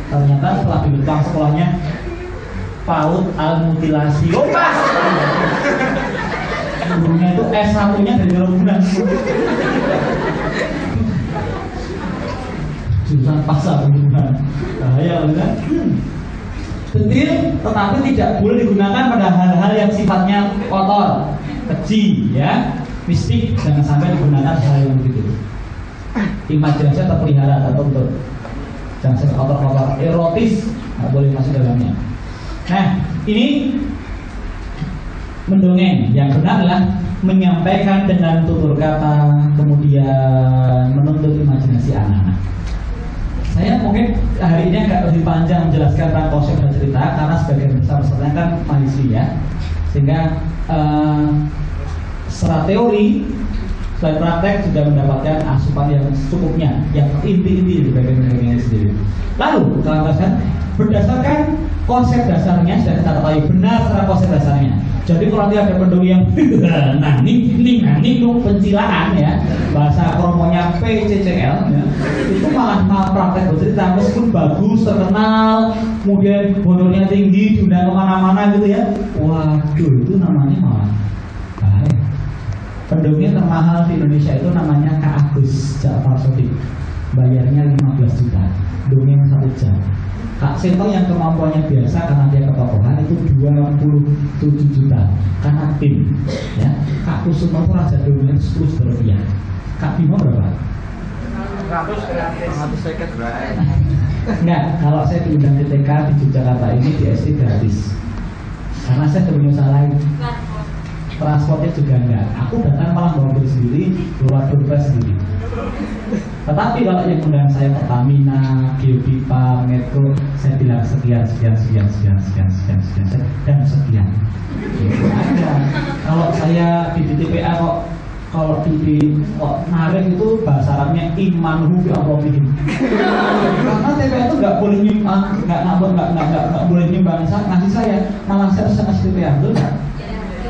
Speaker 1: Ternyata setelah dibentang sekolahnya PAUD Al-Mutilasi. Oh pas! Gurunya itu S1-nya dari Ragunan. Jurusan pasar hubungan. Bahaya kan? Detil, tetapi tidak boleh digunakan pada hal-hal yang sifatnya kotor, keji, ya, mistik. Jangan sampai digunakan hal yang begitu. Imajinasi terpelihara, tertuntut. Jangan sampai kotor-kotor, erotis, nggak boleh masuk dalamnya. Nah, ini mendongeng. Yang benar adalah menyampaikan dengan tutur kata, kemudian menuntut imajinasi anak-anak. Saya mungkin hari ini agak lebih panjang menjelaskan tentang konsep dan cerita karena sebagian besar pesertanya kan mahasiswa ya, sehingga secara teori selain praktek juga mendapatkan asupan yang secukupnya, yang inti-inti di bagian-bagiannya sendiri. Lalu kelantasan berdasarkan konsep dasarnya sudah kita ketahui benar secara konsep dasarnya. Jadi kalau nanti ada pendongeng yang nanti pencilaan ya, bahasa kromonya PCCL ya, itu malah praktek bercerita meskipun bagus, terkenal, kemudian bonusnya tinggi, diundang kemana-mana gitu ya. Waduh, itu namanya malah bahaya. Pendongeng termahal di Indonesia itu namanya Kak Agus Ja'far Shodiq, bayarnya 15 juta, dongeng 1 jam. Kak Seto yang kemampuannya biasa karena dia ketokohan itu 27 juta karena tim ya. Kak Kusuma itu raja dongeng 10 juta rupiah. Kak Bimo berapa?
Speaker 2: 100 seket berapa?
Speaker 1: Enggak, kalau saya diundang di TK di Jakarta ini di SD gratis karena saya tidak punya usaha lain. Transportnya juga enggak. Aku datang malah bawa mobil sendiri, bawa dompet sendiri. Tetapi kalau yang undang saya Pertamina, Geopipa, Metro, saya bilang sekian dan sekian. Ada. Kalau saya di TPA kok, kalau di narik itu bahasa Arabnya imanhu bi Allahihim. Karena TPA itu nggak boleh nyumbang, nggak boleh nyumbang ngasih saya, malah saya harus ngasih TPA, betul nggak?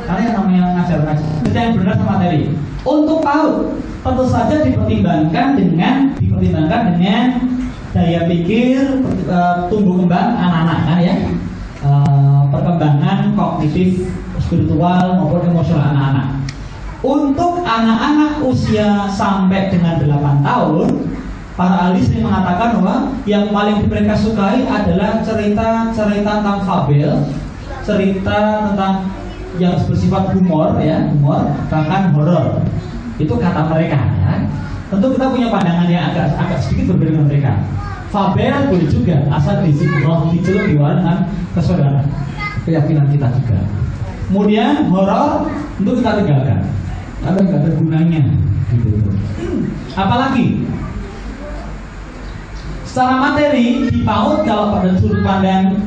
Speaker 1: Karena yang namanya ngajar yang benar sama materi. Untuk PAUD tentu saja dipertimbangkan dengan daya pikir, tumbuh kembang anak-anak kan ya, perkembangan kognitif, spiritual maupun emosional anak-anak. Untuk anak-anak usia sampai dengan 8 tahun, para ahli sering mengatakan bahwa yang paling mereka sukai adalah cerita tentang fabel, cerita tentang yang bersifat humor ya, bahkan horor. Itu kata mereka ya. Tentu kita punya pandangan yang agak sedikit berbeda dengan mereka. Fabel boleh juga asal dicelup di luar dengan kesesuaian keyakinan kita juga. Kemudian horor tentu kita tinggalkan karena nggak ada gunanya gitu. Apalagi secara materi di PAUD kalau pada sudut pandang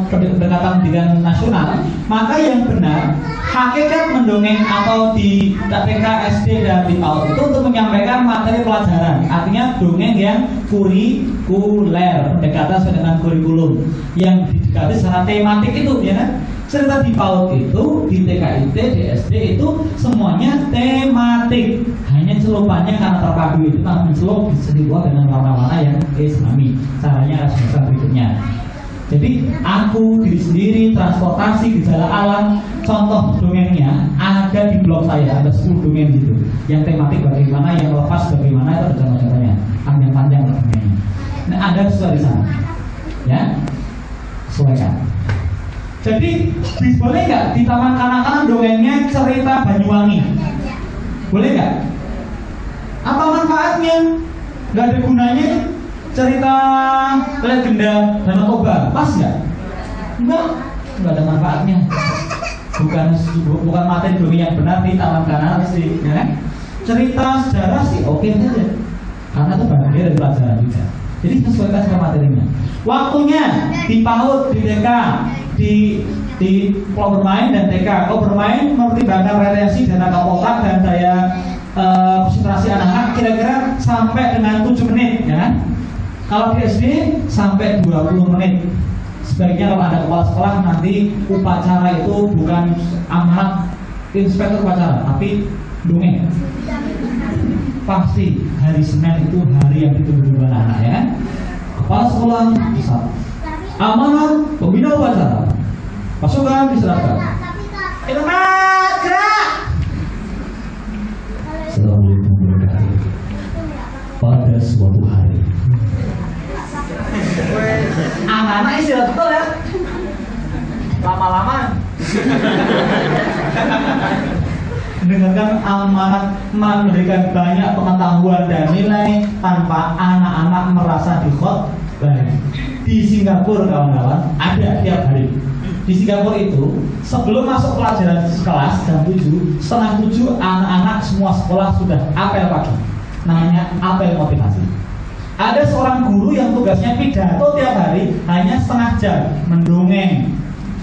Speaker 1: pendekatan pendidikan nasional, maka yang benar hakikat mendongeng atau di TK, SD dan di PAUD itu untuk menyampaikan materi pelajaran, artinya dongeng yang kurikuler, pendekatan sesuai dengan kurikulum yang didekati secara tematik itu ya kan. Cerita di PAUD itu, di TKIT, di SD itu semuanya tematik. Hanya celupannya karena terpadu itu kan mencelup dibuat dengan warna-warna yang islami. Caranya adalah berikutnya. Jadi aku, diri sendiri, transportasi, gejala alam, contoh dongengnya ada di blog saya, ada 10 dongeng gitu. Yang tematik bagaimana, yang lepas bagaimana, itu ada contoh-contohnya. Panjang-panjang dongengnya. Nah ada sesuai di sana, ya, sesuaikan. Jadi boleh nggak di taman kanak-kanak dongengnya cerita Banyuwangi? Boleh nggak? Apa manfaatnya? Nggak ada gunanya cerita legenda Danau Toba, pas nggak? Nggak ada manfaatnya. Bukan materi dongeng yang benar di taman kanak-kanak sih, ya kan? Cerita sejarah sih oke saja, karena itu bagian dari pelajaran juga. Jadi sesuaikan sama materinya. Waktunya di PAUD, di TK, di Pulau Bermain dan TK. Kalau bermain mempertimbangkan retensi dana kapotak dan daya konsentrasi anak-anak kira-kira sampai dengan 7 menit ya kan? Kalau di SD sampai 20 menit. Sebaiknya kalau ada kepala sekolah nanti upacara itu bukan amanat inspektur upacara tapi dongeng. pasti hari Senin itu hari yang ditunggu anak-anak ya. Kepala sekolah bisa amanat pembina upacara, pasukan diserahkan. Ilmat gerak.
Speaker 4: Assalamualaikum warahmatullahi wabarakatuh. Pada suatu hari,
Speaker 1: anak-anak istirahat betul ya. Lama-lama mendengarkan amanat memberikan banyak pengetahuan dan nilai tanpa anak-anak merasa dikhotbah. Di Singapura kawan-kawan ada tiap hari. Di Singapura itu sebelum masuk pelajaran kelas jam 7, setengah 7 anak-anak semua sekolah sudah apel pagi. Namanya apel motivasi. Ada seorang guru yang tugasnya pidato tiap hari hanya setengah jam mendongeng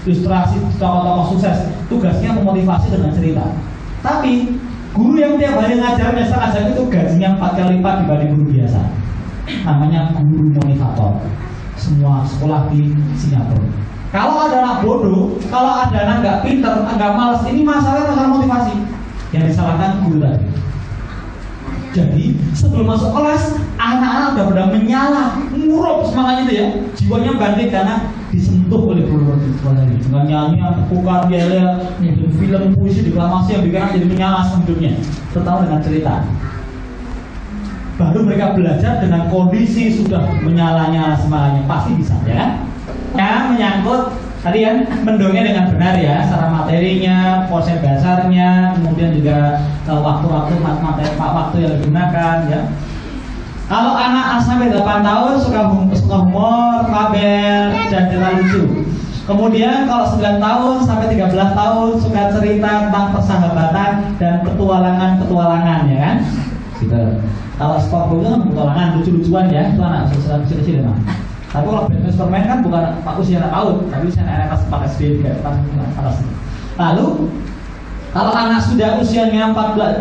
Speaker 1: ilustrasi tokoh-tokoh sukses. Tugasnya memotivasi dengan cerita. Tapi guru yang tiap hari ngajarnya setengah jam itu gajinya 4 kali lipat dibanding guru biasa. Namanya guru motivator. Semua sekolah di Singapura. Kalau ada anak bodoh, kalau ada anak nggak pinter, nggak malas, ini masalahnya masalah motivasi. Yang disalahkan guru tadi. Jadi sebelum masuk kelas, anak-anak udah pada menyala, ngurup semangatnya itu ya, jiwanya bangkit karena disentuh oleh guru tadi. Dengan nyanyi, tukar yel, film, puisi, deklamasi yang bikin anak jadi menyala hidupnya, terutama dengan cerita. Baru mereka belajar dengan kondisi sudah menyala-nyala semangatnya, pasti bisa ya. Yang menyangkut tadi ya, mendongeng dengan benar ya, secara materinya, konsep dasarnya, kemudian juga waktu-waktu materi waktu yang digunakan ya. Kalau anak sampai 8 tahun suka humor, fabel, dan cerita lucu. Kemudian kalau 9 tahun sampai 13 tahun suka cerita tentang persahabatan dan petualangan-petualangan ya kan. Gitu. Kalau sport itu kan petualangan lucu-lucuan ya, itu anak kecil-kecil ya. Tapi kalau Batman Superman kan bukan usia anak PAUD, tapi usia anak kelas 4 SD juga atas. Lalu kalau anak sudah usianya 15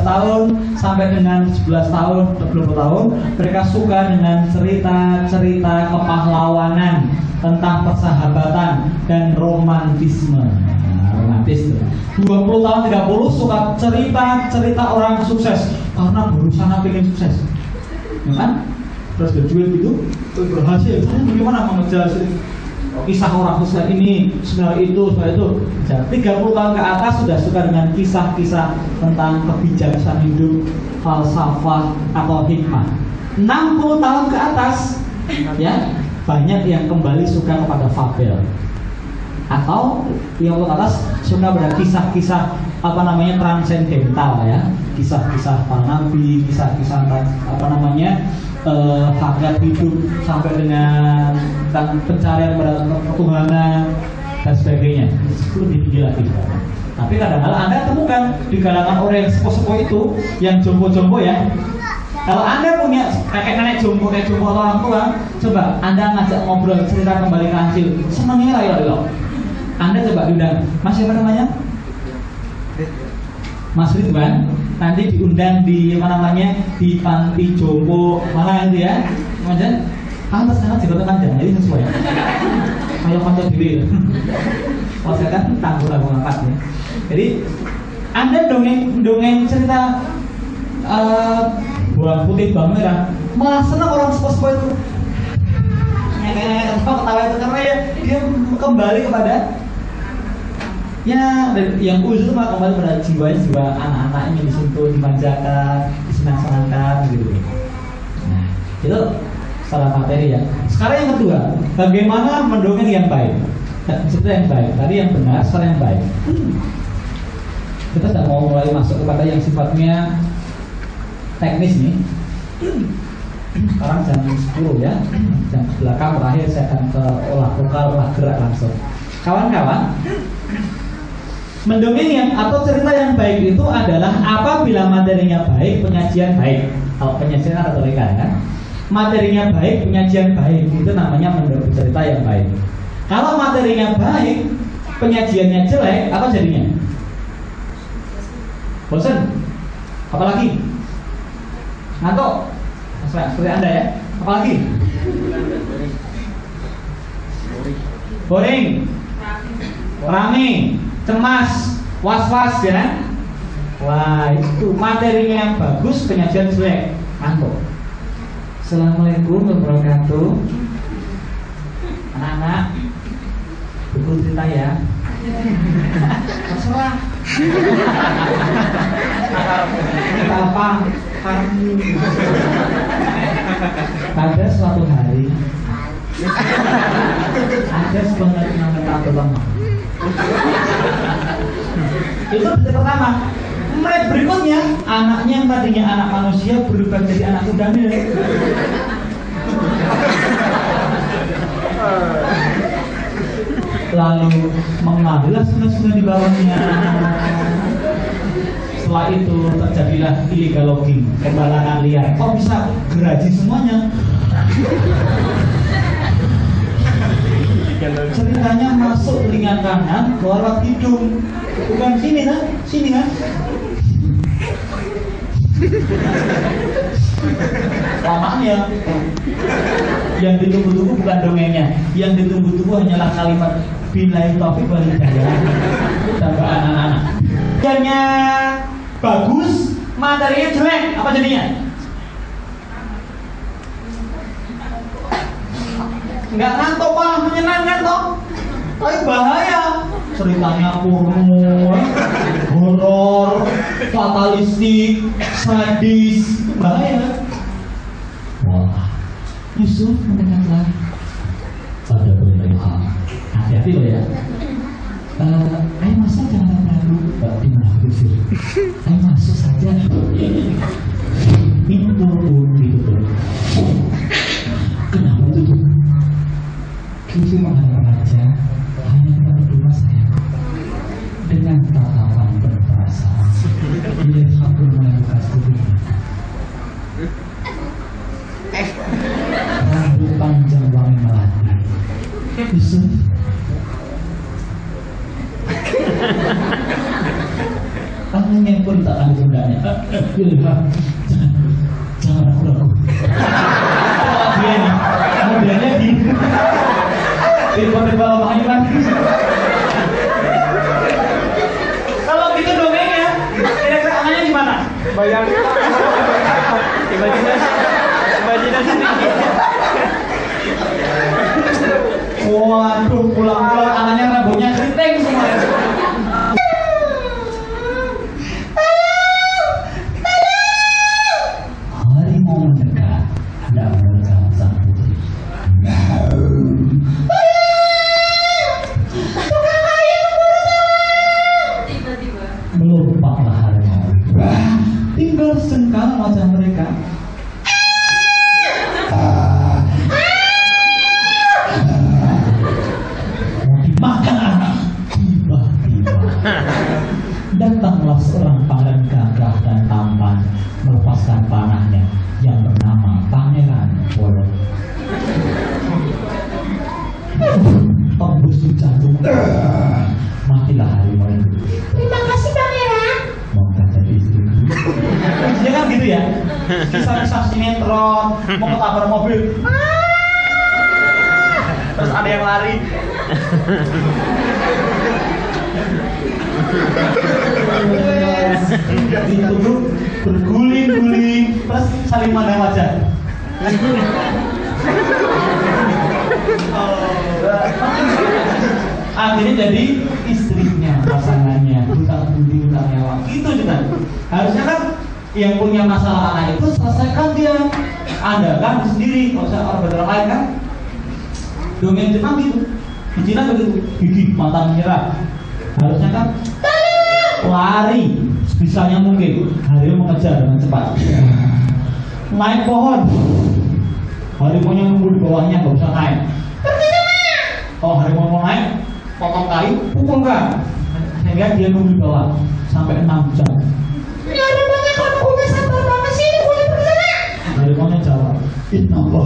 Speaker 1: tahun sampai dengan 11 tahun, 20 tahun, mereka suka dengan cerita-cerita kepahlawanan tentang persahabatan dan romantisme. Romantis tuh. 20 tahun 30 suka cerita orang sukses karena berusaha pengen sukses. Ya kan? Terus graduate gitu, berhasil. Bagaimana mengejar kisah orang sukses ini, sebenarnya itu. 30 tahun ke atas sudah suka dengan kisah-kisah tentang kebijaksanaan hidup, falsafah atau hikmah. 60 tahun ke atas, ya banyak yang kembali suka kepada fabel. Atau yang ke atas suka pada kisah-kisah transendental ya, kisah-kisah para nabi, kisah-kisah hakikat hidup sampai dengan pencarian pada ketuhanan dan sebagainya. Itu lebih tinggi lagi. Tapi kadang-kadang Anda temukan di kalangan orang yang sepo-sepo itu, yang jompo-jompo ya. Kalau Anda punya kakek nenek jompo orang tua, coba Anda ngajak ngobrol cerita kembali kancil, senangnya lah. Anda coba diundang, Mas siapa namanya? Mas Ridwan, nanti diundang di di panti jompo mana itu ya, kemudian pantas sangat juga panjang, jadi sesuai. Kalau pantas diri, kalau saya kan tangguh angkat ya. Jadi Anda dongeng cerita bulan putih bawang merah, malah senang orang sepo-sepo itu. Ketawa itu karena ya dia kembali kepada ya, yang khusus itu malah kembali pada jiwa anak-anaknya disentuh, dimanjakan, disenang-senangkan gitu. Nah, itu salah materi ya. Sekarang yang kedua, bagaimana mendongeng yang baik? Seperti yang baik, tadi yang benar, sekarang yang baik. Kita sudah mau mulai masuk kepada yang sifatnya teknis nih. Sekarang jam 10 ya, jam belakang terakhir saya akan ke olah gerak langsung. Kawan-kawan, mendongeng atau cerita yang baik itu adalah apabila materinya baik, penyajian baik. Kalau penyajian atau retorika kan, materinya baik, penyajian baik, itu namanya mendongeng cerita yang baik. Kalau materinya baik, penyajiannya jelek, apa jadinya? Bosan? Apalagi? Ngantuk? Seperti Anda ya? Apalagi? Boring? Rame? Cemas, was-was ya. Wah, itu materinya bagus, penyajian jelek. Mantap. Assalamualaikum warahmatullahi wabarakatuh. Anak-anak, buku cerita ya. Terserah. Apa? Pada suatu hari ada sebuah namanya Abdul Lama. Itu berita pertama. Menit berikutnya anaknya yang tadinya anak manusia berubah jadi anak kuda. Lalu mengambillah sungai-sungai di bawahnya. Setelah itu terjadilah illegal logging, pembalangan liar. Kok bisa geraji semuanya? Ceritanya masuk telinga kanan, keluar hidung. Bukan sini kan? Sini kan? Lamanya yang ditunggu-tunggu bukan dongengnya, yang ditunggu-tunggu hanyalah kalimat billahi taufiq wal hidayah. Tambah anak-anak. Jadinya bagus, materinya jelek, apa jadinya? Nggak ngantuk, malah menyenangkan toh. Tapi bahaya. Ceritanya porno, horor, fatalistik, sadis, bahaya. Wah, Yusuf mendekatlah pada benda. Hati-hati loh ya. Ayo masuk, jangan ragu. Di mana Yusuf? Ayo masuk saja. Pintu pun ditutup. Kenapa tutup? Yusuf menghadap raja. Hanya kita berdua saja. Dengan tatapan berperasaan, dia kabur melakukan tubuhnya. Rambut panjang wangi melati. Yusuf, tangannya pun tak akan bundanya. Jangan ragu-ragu. Dia nih, kemudiannya di bawah makanya kan. Kalau gitu dongengnya, kira-kira anaknya gimana?
Speaker 3: Bayangin. Imajinasi tinggi.
Speaker 1: Waduh, pulang-pulang anaknya rambutnya keriting semua. Hari mau mendekat, hendak menerjang sang putri. Melompatlah harimau. Tinggal sengkala wajah mereka. Mau dimakan anak. Tiba-tiba datanglah seorang pangeran gagah dan tampan melepaskan panahnya yang bernama Pangeran Polo. Tembus di jantung. Matilah harimau itu.
Speaker 7: Terima kasih Pangeran.
Speaker 1: Mau jadi istri. Dia kan gitu ya. Kisah-kisah sinetron, mau ketabrak mobil. Terus ada yang lari. Itu tuh berguling-guling, terus saling mandang wajah. Akhirnya jadi istrinya, pasangannya, hutang budi, hutang nyawa. Gitu juga. Harusnya kan yang punya masalah anak itu selesaikan dia. Anda kan sendiri, kalau saya orang lain kan. Dongeng Jepang gitu. Di Cina begitu, gigi mata menyerah. Harusnya kan lari sebisanya mungkin. Harimau mengejar dengan cepat. Naik pohon. Harimaunya nunggu di bawahnya, nggak bisa naik. Kalau harimau mau naik, potong kayu, pukul kan. Sehingga dia nunggu di bawah sampai 6 jam.
Speaker 7: Ini harimaunya kalau punya sabar banget sih, ini punya pergi sana.
Speaker 1: Harimaunya jawab, Inna Allah.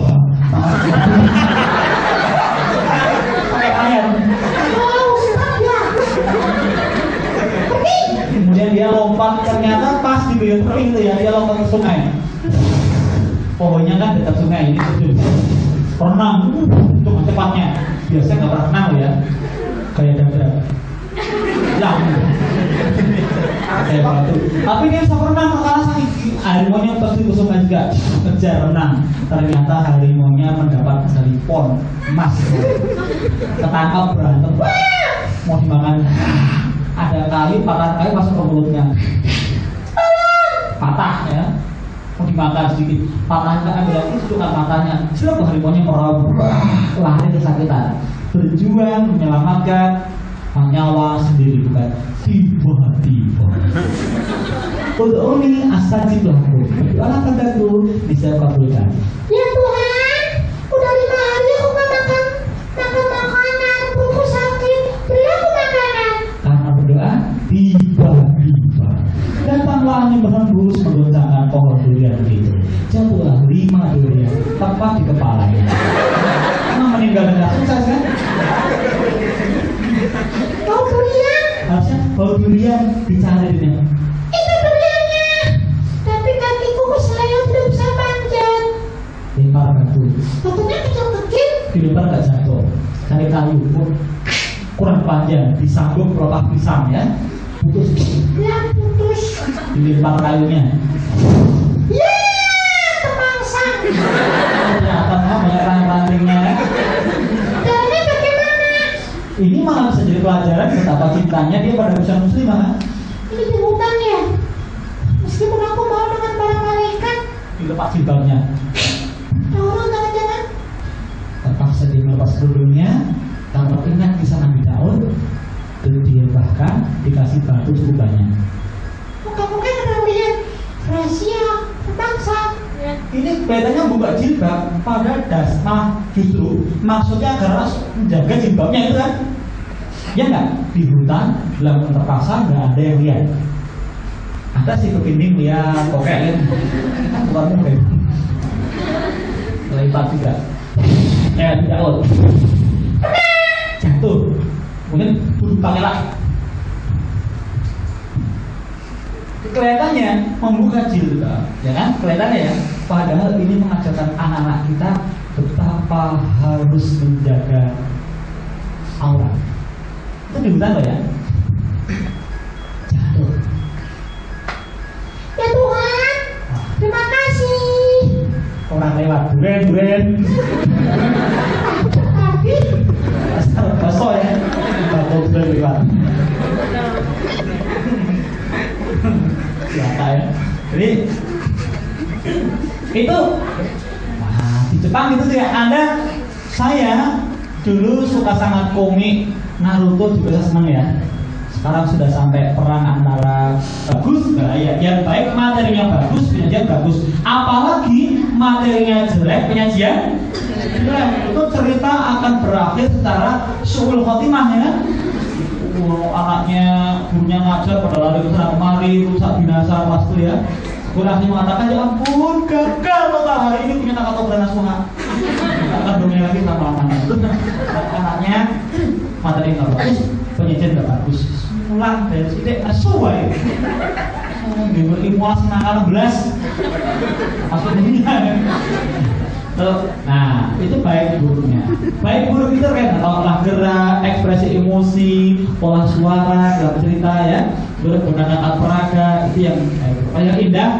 Speaker 1: Pakai ayat.
Speaker 7: Oh, stop ya. Pergi.
Speaker 1: Kemudian dia lompat, ternyata pas di bibir kering itu ya, dia lompat ke sungai. Pohonnya kan dekat sungai, ini terjun. Renang, untuk cepatnya. Biasanya nggak pernah renang ya, kayak dada. Yang Tapi dia bisa renang karena sakit. Harimaunya pasti kusungan juga kejar renang. Ternyata harimaunya mendapat medali pon emas. Ketangkap berantem. Mau dimakan. Ada kayu, patah kayu masuk ke mulutnya. Patah ya. Mau dimakan sedikit. Patahnya ambil lagi suka matanya. Siapa harimaunya meraup. Lari kesakitan. Berjuang menyelamatkan nyawa sendiri bukan tiba-tiba. Ud'uni astajib lakum. Berdoalah padaku, niscaya kabulkan.
Speaker 7: Ya Tuhan, udah 5 hari aku gak makan makanan, perutku sakit, beri aku makanan.
Speaker 1: Karena berdoa tiba-tiba datanglah angin berhembus menggoncangkan pohon durian itu. Jatuhlah 5 durian tepat di kepalanya. Emang meninggal dengan sukses kan?
Speaker 7: Bau durian,
Speaker 1: Harusnya bau durian dicari dia.
Speaker 7: itu duriannya. Tapi kakiku keseleo tidak bisa panjat.
Speaker 1: Lempar batu,
Speaker 7: Batunya kecil-kecil.
Speaker 1: dilempar gak jatuh. Cari kayu kurang panjang, disambung pelepah pisang ya. Putus,
Speaker 7: Ya putus.
Speaker 1: dilempar kayunya.
Speaker 7: Ya terpangsang.
Speaker 1: Ternyata banyak ranting-rantingnya.
Speaker 7: Caranya bagaimana?
Speaker 1: Ini malah bisa jadi pelajaran betapa cintanya dia pada usia muslimah.
Speaker 7: Ini di hutan ya. Meskipun aku mau dengan para malaikat,
Speaker 1: Dilepas jilbabnya,
Speaker 7: orang jangan-jangan.
Speaker 1: terpaksa dia melepas kerudungnya. Kalau ingat kisah Nabi Daud, dan dia bahkan dikasih batu sekubanya.
Speaker 7: Muka-muka udah lihat rahasia terpaksa.
Speaker 1: Ini kelihatannya buka jilbab, pada dasar justru maksudnya agar menjaga jilbabnya itu kan. Ya enggak, di hutan dalam terpaksa nggak ada yang lihat. Ada sih kepinding lihat, oke lihat, bukan mungkin. Lepas juga, tidak jatuh, mungkin bulu pakai lagi. Kelihatannya membuka jilbab, ya kan? Kelihatannya ya. Padahal ini mengajarkan anak-anak kita betapa harus menjaga aurat. Itu di hutan loh ya. Jatuh.
Speaker 7: Ya Tuhan, terima kasih.
Speaker 1: Orang lewat, duren.
Speaker 7: Tapi
Speaker 1: Asal baso ya. Baso duren lewat. Siapa ya? Jadi itu di Jepang itu ya. Saya dulu suka sangat komik Naruto juga saya senang ya. Sekarang sudah sampai perang antara bagus, yang baik materinya bagus, penyajian bagus. Apalagi materinya jelek, penyajian jelek. Itu cerita akan berakhir secara suul khotimah ya. Anaknya gurunya ngajar pada lari ke sana kemari, rusak binasa pasti ya. Gue langsung mengatakan, ya ampun, gagal total hari ini punya Takato Nasuha. Akan dunia lagi sama anaknya. Itu anaknya materi nggak bagus, penyajian nggak bagus. Ulang dari sini Nasuha ya. Gimana imulas nakal belas. Maksudnya. Nah, itu baik buruknya. Baik buruk itu kan olah gerak, ekspresi emosi, olah suara dalam cerita ya, menggunakan alat peraga itu yang yang indah.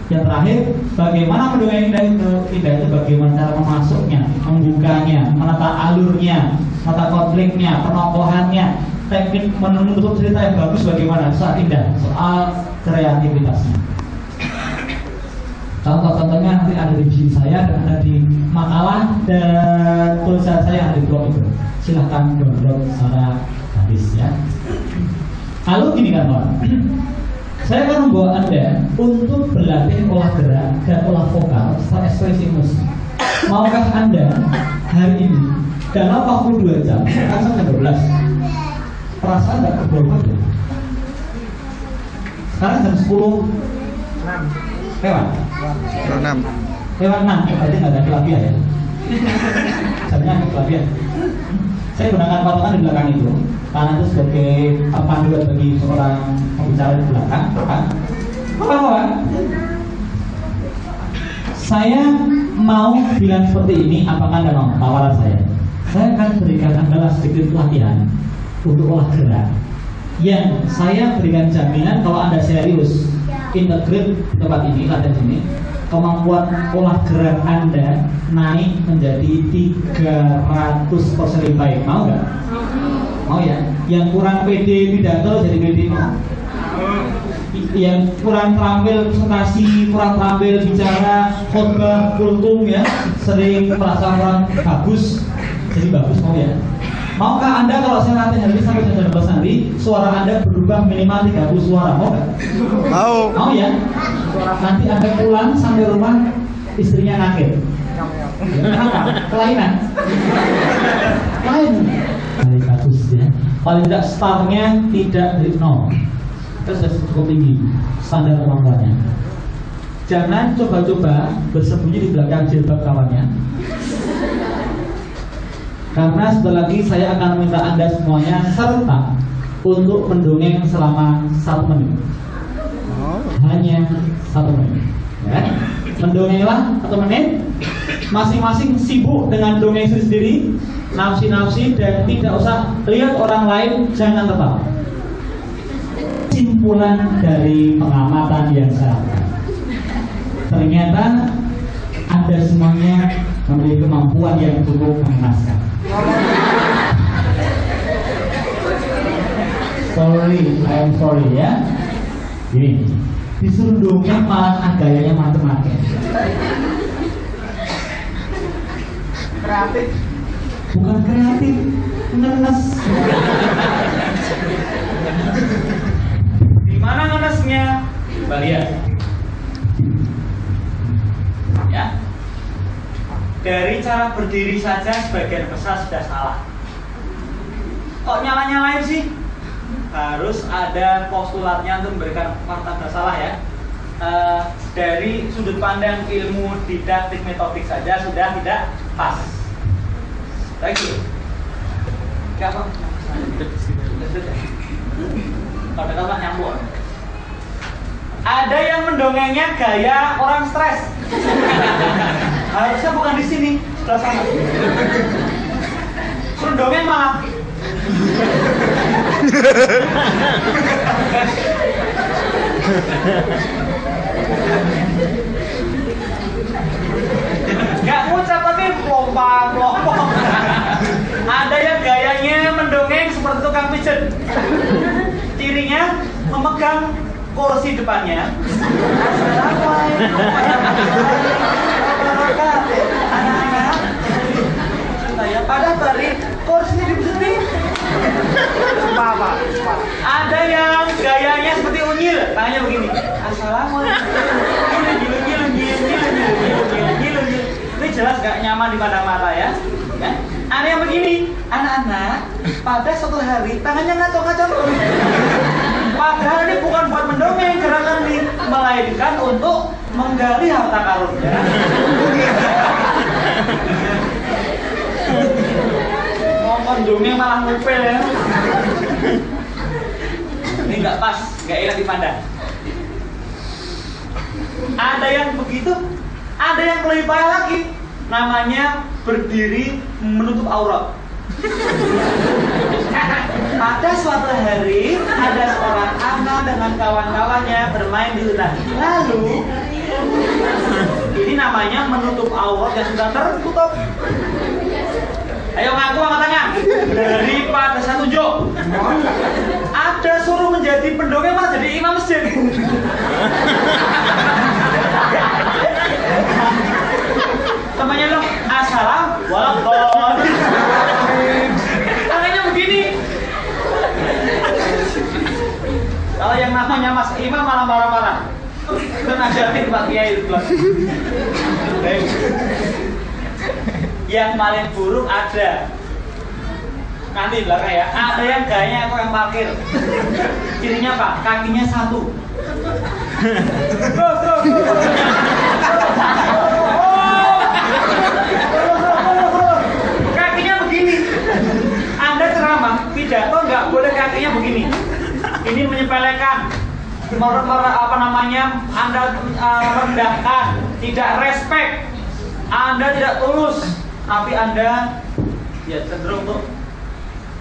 Speaker 1: Yang terakhir, bagaimana mendengar indah itu? Indah itu bagaimana cara memasuknya, membukanya, menata alurnya, menata konfliknya, penokohannya, teknik menutup cerita yang bagus bagaimana? Soal indah, soal kreativitasnya. Contoh-contohnya nanti ada di buku saya dan ada di makalah dan tulisan saya yang ada di blog itu. Silahkan download secara gratis ya. Lalu gini kan Pak, saya akan membawa Anda untuk berlatih olah gerak dan olah vokal serta ekspresi musik. Maukah Anda hari ini dalam waktu 2 jam, kan jam 12, perasaan nggak keberapa ya? Sekarang jam 10 lewat. Lewat 6, berarti nggak ada kelabian ya. Jamnya ada kelabian. Saya gunakan patokan di belakang itu, karena itu sebagai panduan bagi seorang pembicara di belakang. Kawan-kawan, saya mau bilang seperti ini, apakah Anda mau tawaran saya? Saya akan berikan Anda sedikit latihan untuk olah gerak yang saya berikan jaminan kalau Anda serius integrate tempat ini, latihan sini, kemampuan olah gerak Anda naik menjadi 300% lebih baik. Mau nggak? Mau ya? Yang kurang pede pidato jadi pede mau? Yang kurang terampil presentasi, kurang terampil bicara, khotbah, kultum ya, sering merasa kurang bagus, jadi bagus mau ya? Maukah Anda kalau saya latih hari ini sampai jam 12 nanti suara Anda berubah minimal 30 suara, mau nggak?
Speaker 3: Mau.
Speaker 1: Mau ya? Nanti Anda pulang sampai rumah istrinya ngakir. Kenapa? Kelainan. Lain. Paling bagus ya. Paling tidak startnya tidak dari nol. Itu sudah cukup tinggi standar kemampuannya. Jangan coba-coba bersembunyi di belakang jilbab kawannya. Karena sebentar lagi saya akan minta Anda semuanya serta untuk mendongeng selama 1 menit. Hanya 1 menit ya. Mendongenglah 1 menit. Masing-masing sibuk dengan dongeng sendiri, nafsi-nafsi, dan tidak usah lihat orang lain, jangan tertawa. Simpulan dari pengamatan yang saya lakukan, ternyata Anda semuanya memiliki kemampuan yang cukup mengenaskan. I am sorry ya. Gini, disuruh dongeng malah gayanya macam-macam.
Speaker 2: Kreatif.
Speaker 1: Bukan kreatif, ngenes. Di mana ngenesnya? Coba lihat. Ya. Dari cara berdiri saja sebagian besar sudah salah. Kok nyala-nyalain sih? Harus ada postulatnya untuk memberikan fakta salah ya. Dari sudut pandang ilmu didaktik metodik saja sudah tidak pas. Lagi. Siapa? Kata-kata nyambung. Ada yang mendongengnya gaya orang stres. Harusnya bukan di sini, sebelah sana. Suruh dongeng malah. Gak ngucap tapi lompang. Ada yang gayanya mendongeng seperti tukang pijet. Cirinya memegang kursi depannya. Anak-anak, saya pada tadi kursi dipijetin. Apa? Ada yang gayanya seperti unyil, tangannya begini. Assalamualaikum. Gil. Ini jelas gak nyaman di pandang mata ya. Ada yang begini, anak-anak, pada suatu hari tangannya ngacok-ngacok. Padahal ini bukan buat mendongeng, gerakan ini melainkan untuk menggali harta karunnya. Ngomong dongeng malah ngupil ya. Ini nggak pas, nggak enak dipandang. Ada yang begitu, ada yang lebih parah lagi. Namanya berdiri menutup aurat. Pada suatu hari ada seorang anak dengan kawan-kawannya bermain di hutan. Lalu ini namanya menutup aurat yang sudah tertutup. Ayo ngaku angkat tangan. Daripada saya tunjuk. Ada suruh menjadi pendongeng malah jadi imam masjid. Temannya lo assalamualaikum. Tangannya begini. Kalau yang namanya Mas Imam malah marah-marah. Itu najatin Pak Kiai itu. Yang paling buruk ada nanti belakang ya. Ada yang gayanya aku yang parkir. Cirinya Pak, kakinya satu. Kakinya begini. Anda ceramah, pidato nggak boleh kakinya begini. Ini menyepelekan, Anda merendahkan, tidak respect, Anda tidak tulus, tapi Anda ya cenderung untuk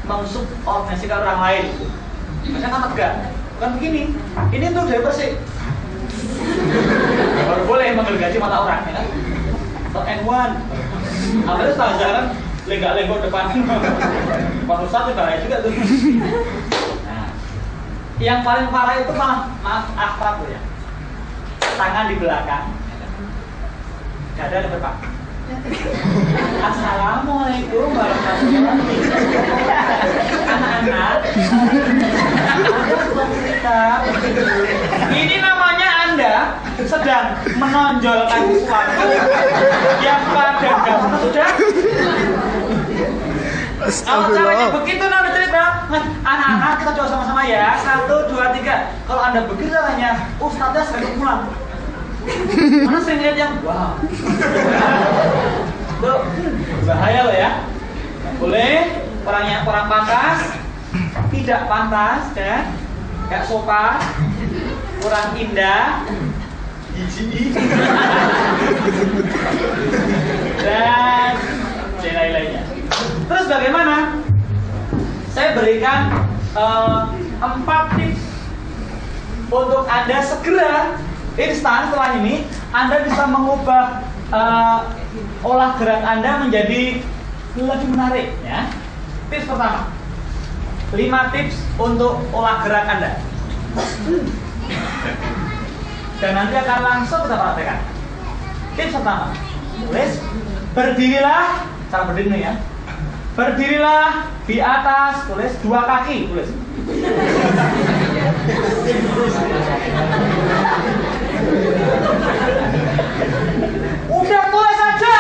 Speaker 1: mensubordinasikan orang lain. Macam kan tegak. Bukan begini. Ini tuh dari bersih. Baru boleh menggergaji mata orang, ya kan? Atau N1. Apalagi setelah jalan lenggak-lenggok depan. Pak Ustadz itu bahaya juga tuh. Nah, yang paling parah itu maaf akrab ya. Tangan di belakang. Dada di depan. Assalamualaikum warahmatullahi wabarakatuh. Anak-anak, Anda sudah cerita. Ini namanya Anda sedang menonjolkan sesuatu yang pada dasarnya sudah. Kalau caranya begitu Anda cerita, anak-anak kita coba sama-sama ya. 1, 2, 3. Kalau Anda begitu caranya, Ustaznya sering pulang. Mana sering lihat yang wow. Tuh, bahaya loh ya. Boleh kurang pantas, tidak pantas ya. Gak sopan, kurang indah, jijik. Dan lain-lainnya. Terus bagaimana? Saya berikan 4 tips untuk Anda segera instan setelah ini Anda bisa mengubah olah gerak Anda menjadi lebih menarik ya. Tips pertama, 5 tips untuk olah gerak Anda. Dan nanti akan langsung kita praktekkan. Tips pertama, tulis berdirilah, cara berdiri ya. Berdirilah di atas, tulis 2 kaki, tulis. Udah tulis aja.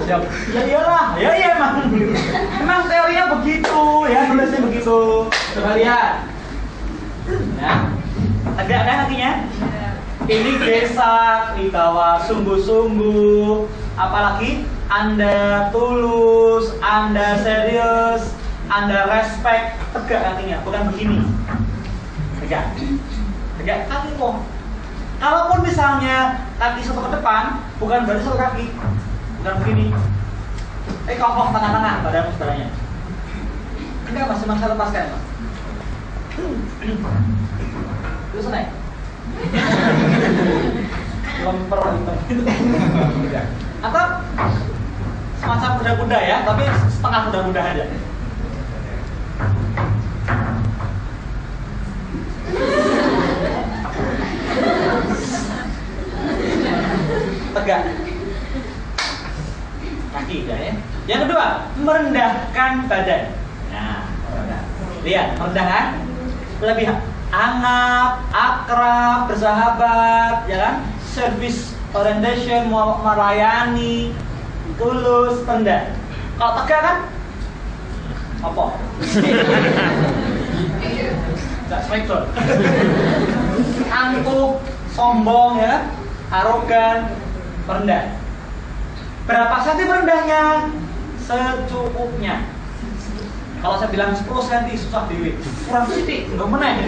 Speaker 1: Siap. Ya iyalah, ya iya emang teorinya begitu ya, tulisnya begitu. Coba lihat. Ya. Tegak kan kakinya? Ini gesak, dibawa sungguh-sungguh. Apalagi Anda tulus, Anda serius, Anda respect, tegak kakinya, bukan begini. Tegak. Tegak kaki kok. Kalaupun misalnya kaki satu ke depan, bukan berarti satu kaki. Bukan begini. Kongkong tengah-tengah badanmu sebenarnya. Enggak, masih masa lepaskan, Mas. Terus naik. Lemper gitu. Atau semacam kuda-kuda ya, tapi setengah kuda-kuda aja. Tegak. Kaki ya. Yang kedua, merendahkan badan. Nah, lihat, merendahkan lebih hangat, akrab, bersahabat, ya kan? Service orientation, melayani, tulus, rendah. Kalau tegak kan? Apa? Tidak spektor. Angkuh, sombong ya, arogan, rendah. Berapa senti merendahnya? Secukupnya. Kalau saya bilang 10 cm susah dewi. Kurang sedikit, enggak menang.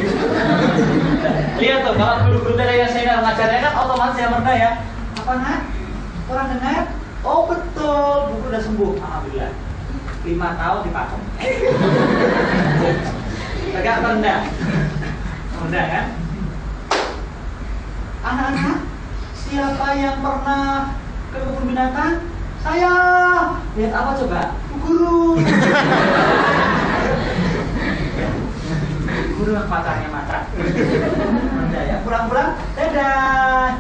Speaker 1: Lihat tuh, kalau guru-guru dari yang saya ngajarnya kan otomatis yang merendah ya. Apa nak? Kurang dengar? Oh betul, buku udah sembuh. Alhamdulillah. 5 tahun dipakai. Tegak rendah. Rendah kan? Anak-anak, siapa yang pernah ke kebun binatang? Saya. Lihat apa coba? Guru. Guru yang pacarnya macan. Ya, pulang-pulang, dadah.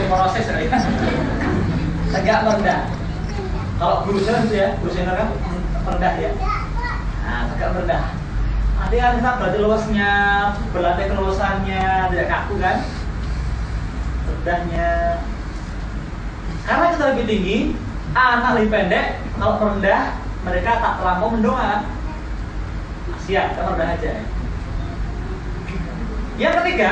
Speaker 1: Proses ya. Tegak rendah. Kalau guru saya itu ya, guru senior kan rendah ya. Nah, tegak rendah. Nanti kan kita berarti luasnya, berlatih keluasannya, tidak kaku kan? Rendahnya. Karena kita lebih tinggi, anak lebih pendek. Kalau rendah, mereka tak terlampau mendongak. Siap, kita rendah aja. Yang ketiga,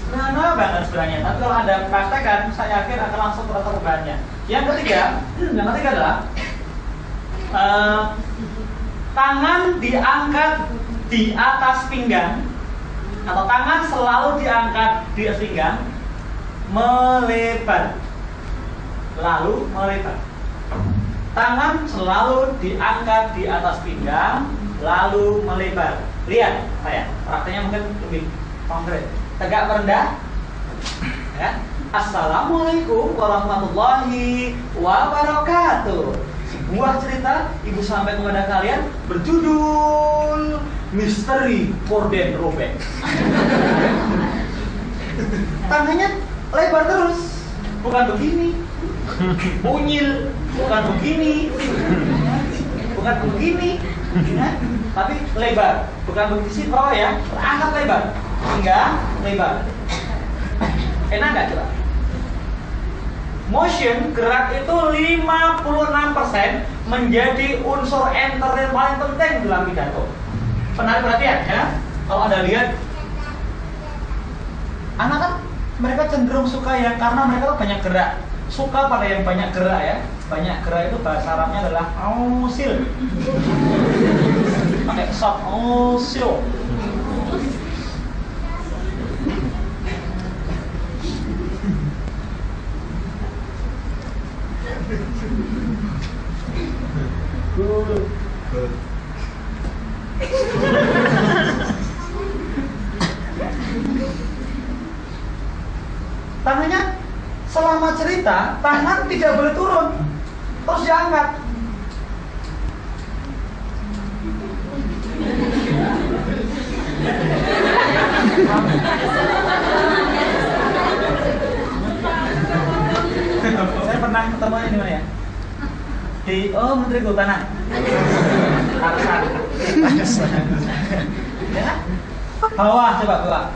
Speaker 1: sederhana banget sebenarnya. Tapi kalau Anda praktekkan, saya yakin akan langsung terasa perubahannya. Yang ketiga adalah tangan diangkat di atas pinggang, atau tangan selalu diangkat di atas pinggang, melebar, lalu melebar. Tangan selalu diangkat di atas pinggang, lalu melebar. Lihat saya, prakteknya mungkin lebih konkret. Tegak merendah. Ya. Assalamualaikum warahmatullahi wabarakatuh. Sebuah cerita ibu sampai kepada kalian berjudul Misteri Gordon Robek. Tangannya lebar terus, bukan begini. Unyil, bukan begini. Bukan begini. Ya. Tapi lebar, bukan begini bawah ya. Angkat lebar, enggak lebar. Enak nggak coba? Motion gerak itu 56% menjadi unsur enter yang paling penting dalam pidato. Menarik perhatian ya. Kalau Anda lihat, anak kan mereka cenderung suka ya karena mereka tuh banyak gerak. Suka pada yang banyak gerak ya. Banyak gerak itu bahasa Arabnya adalah ausil. Pakai soft ausil. Tangannya selama cerita, tangan tidak boleh turun, terus diangkat. Saya pernah ketemu di mana ya? Di Menteri Kehutanan. Atasan. Ya. Bawah, coba bawah.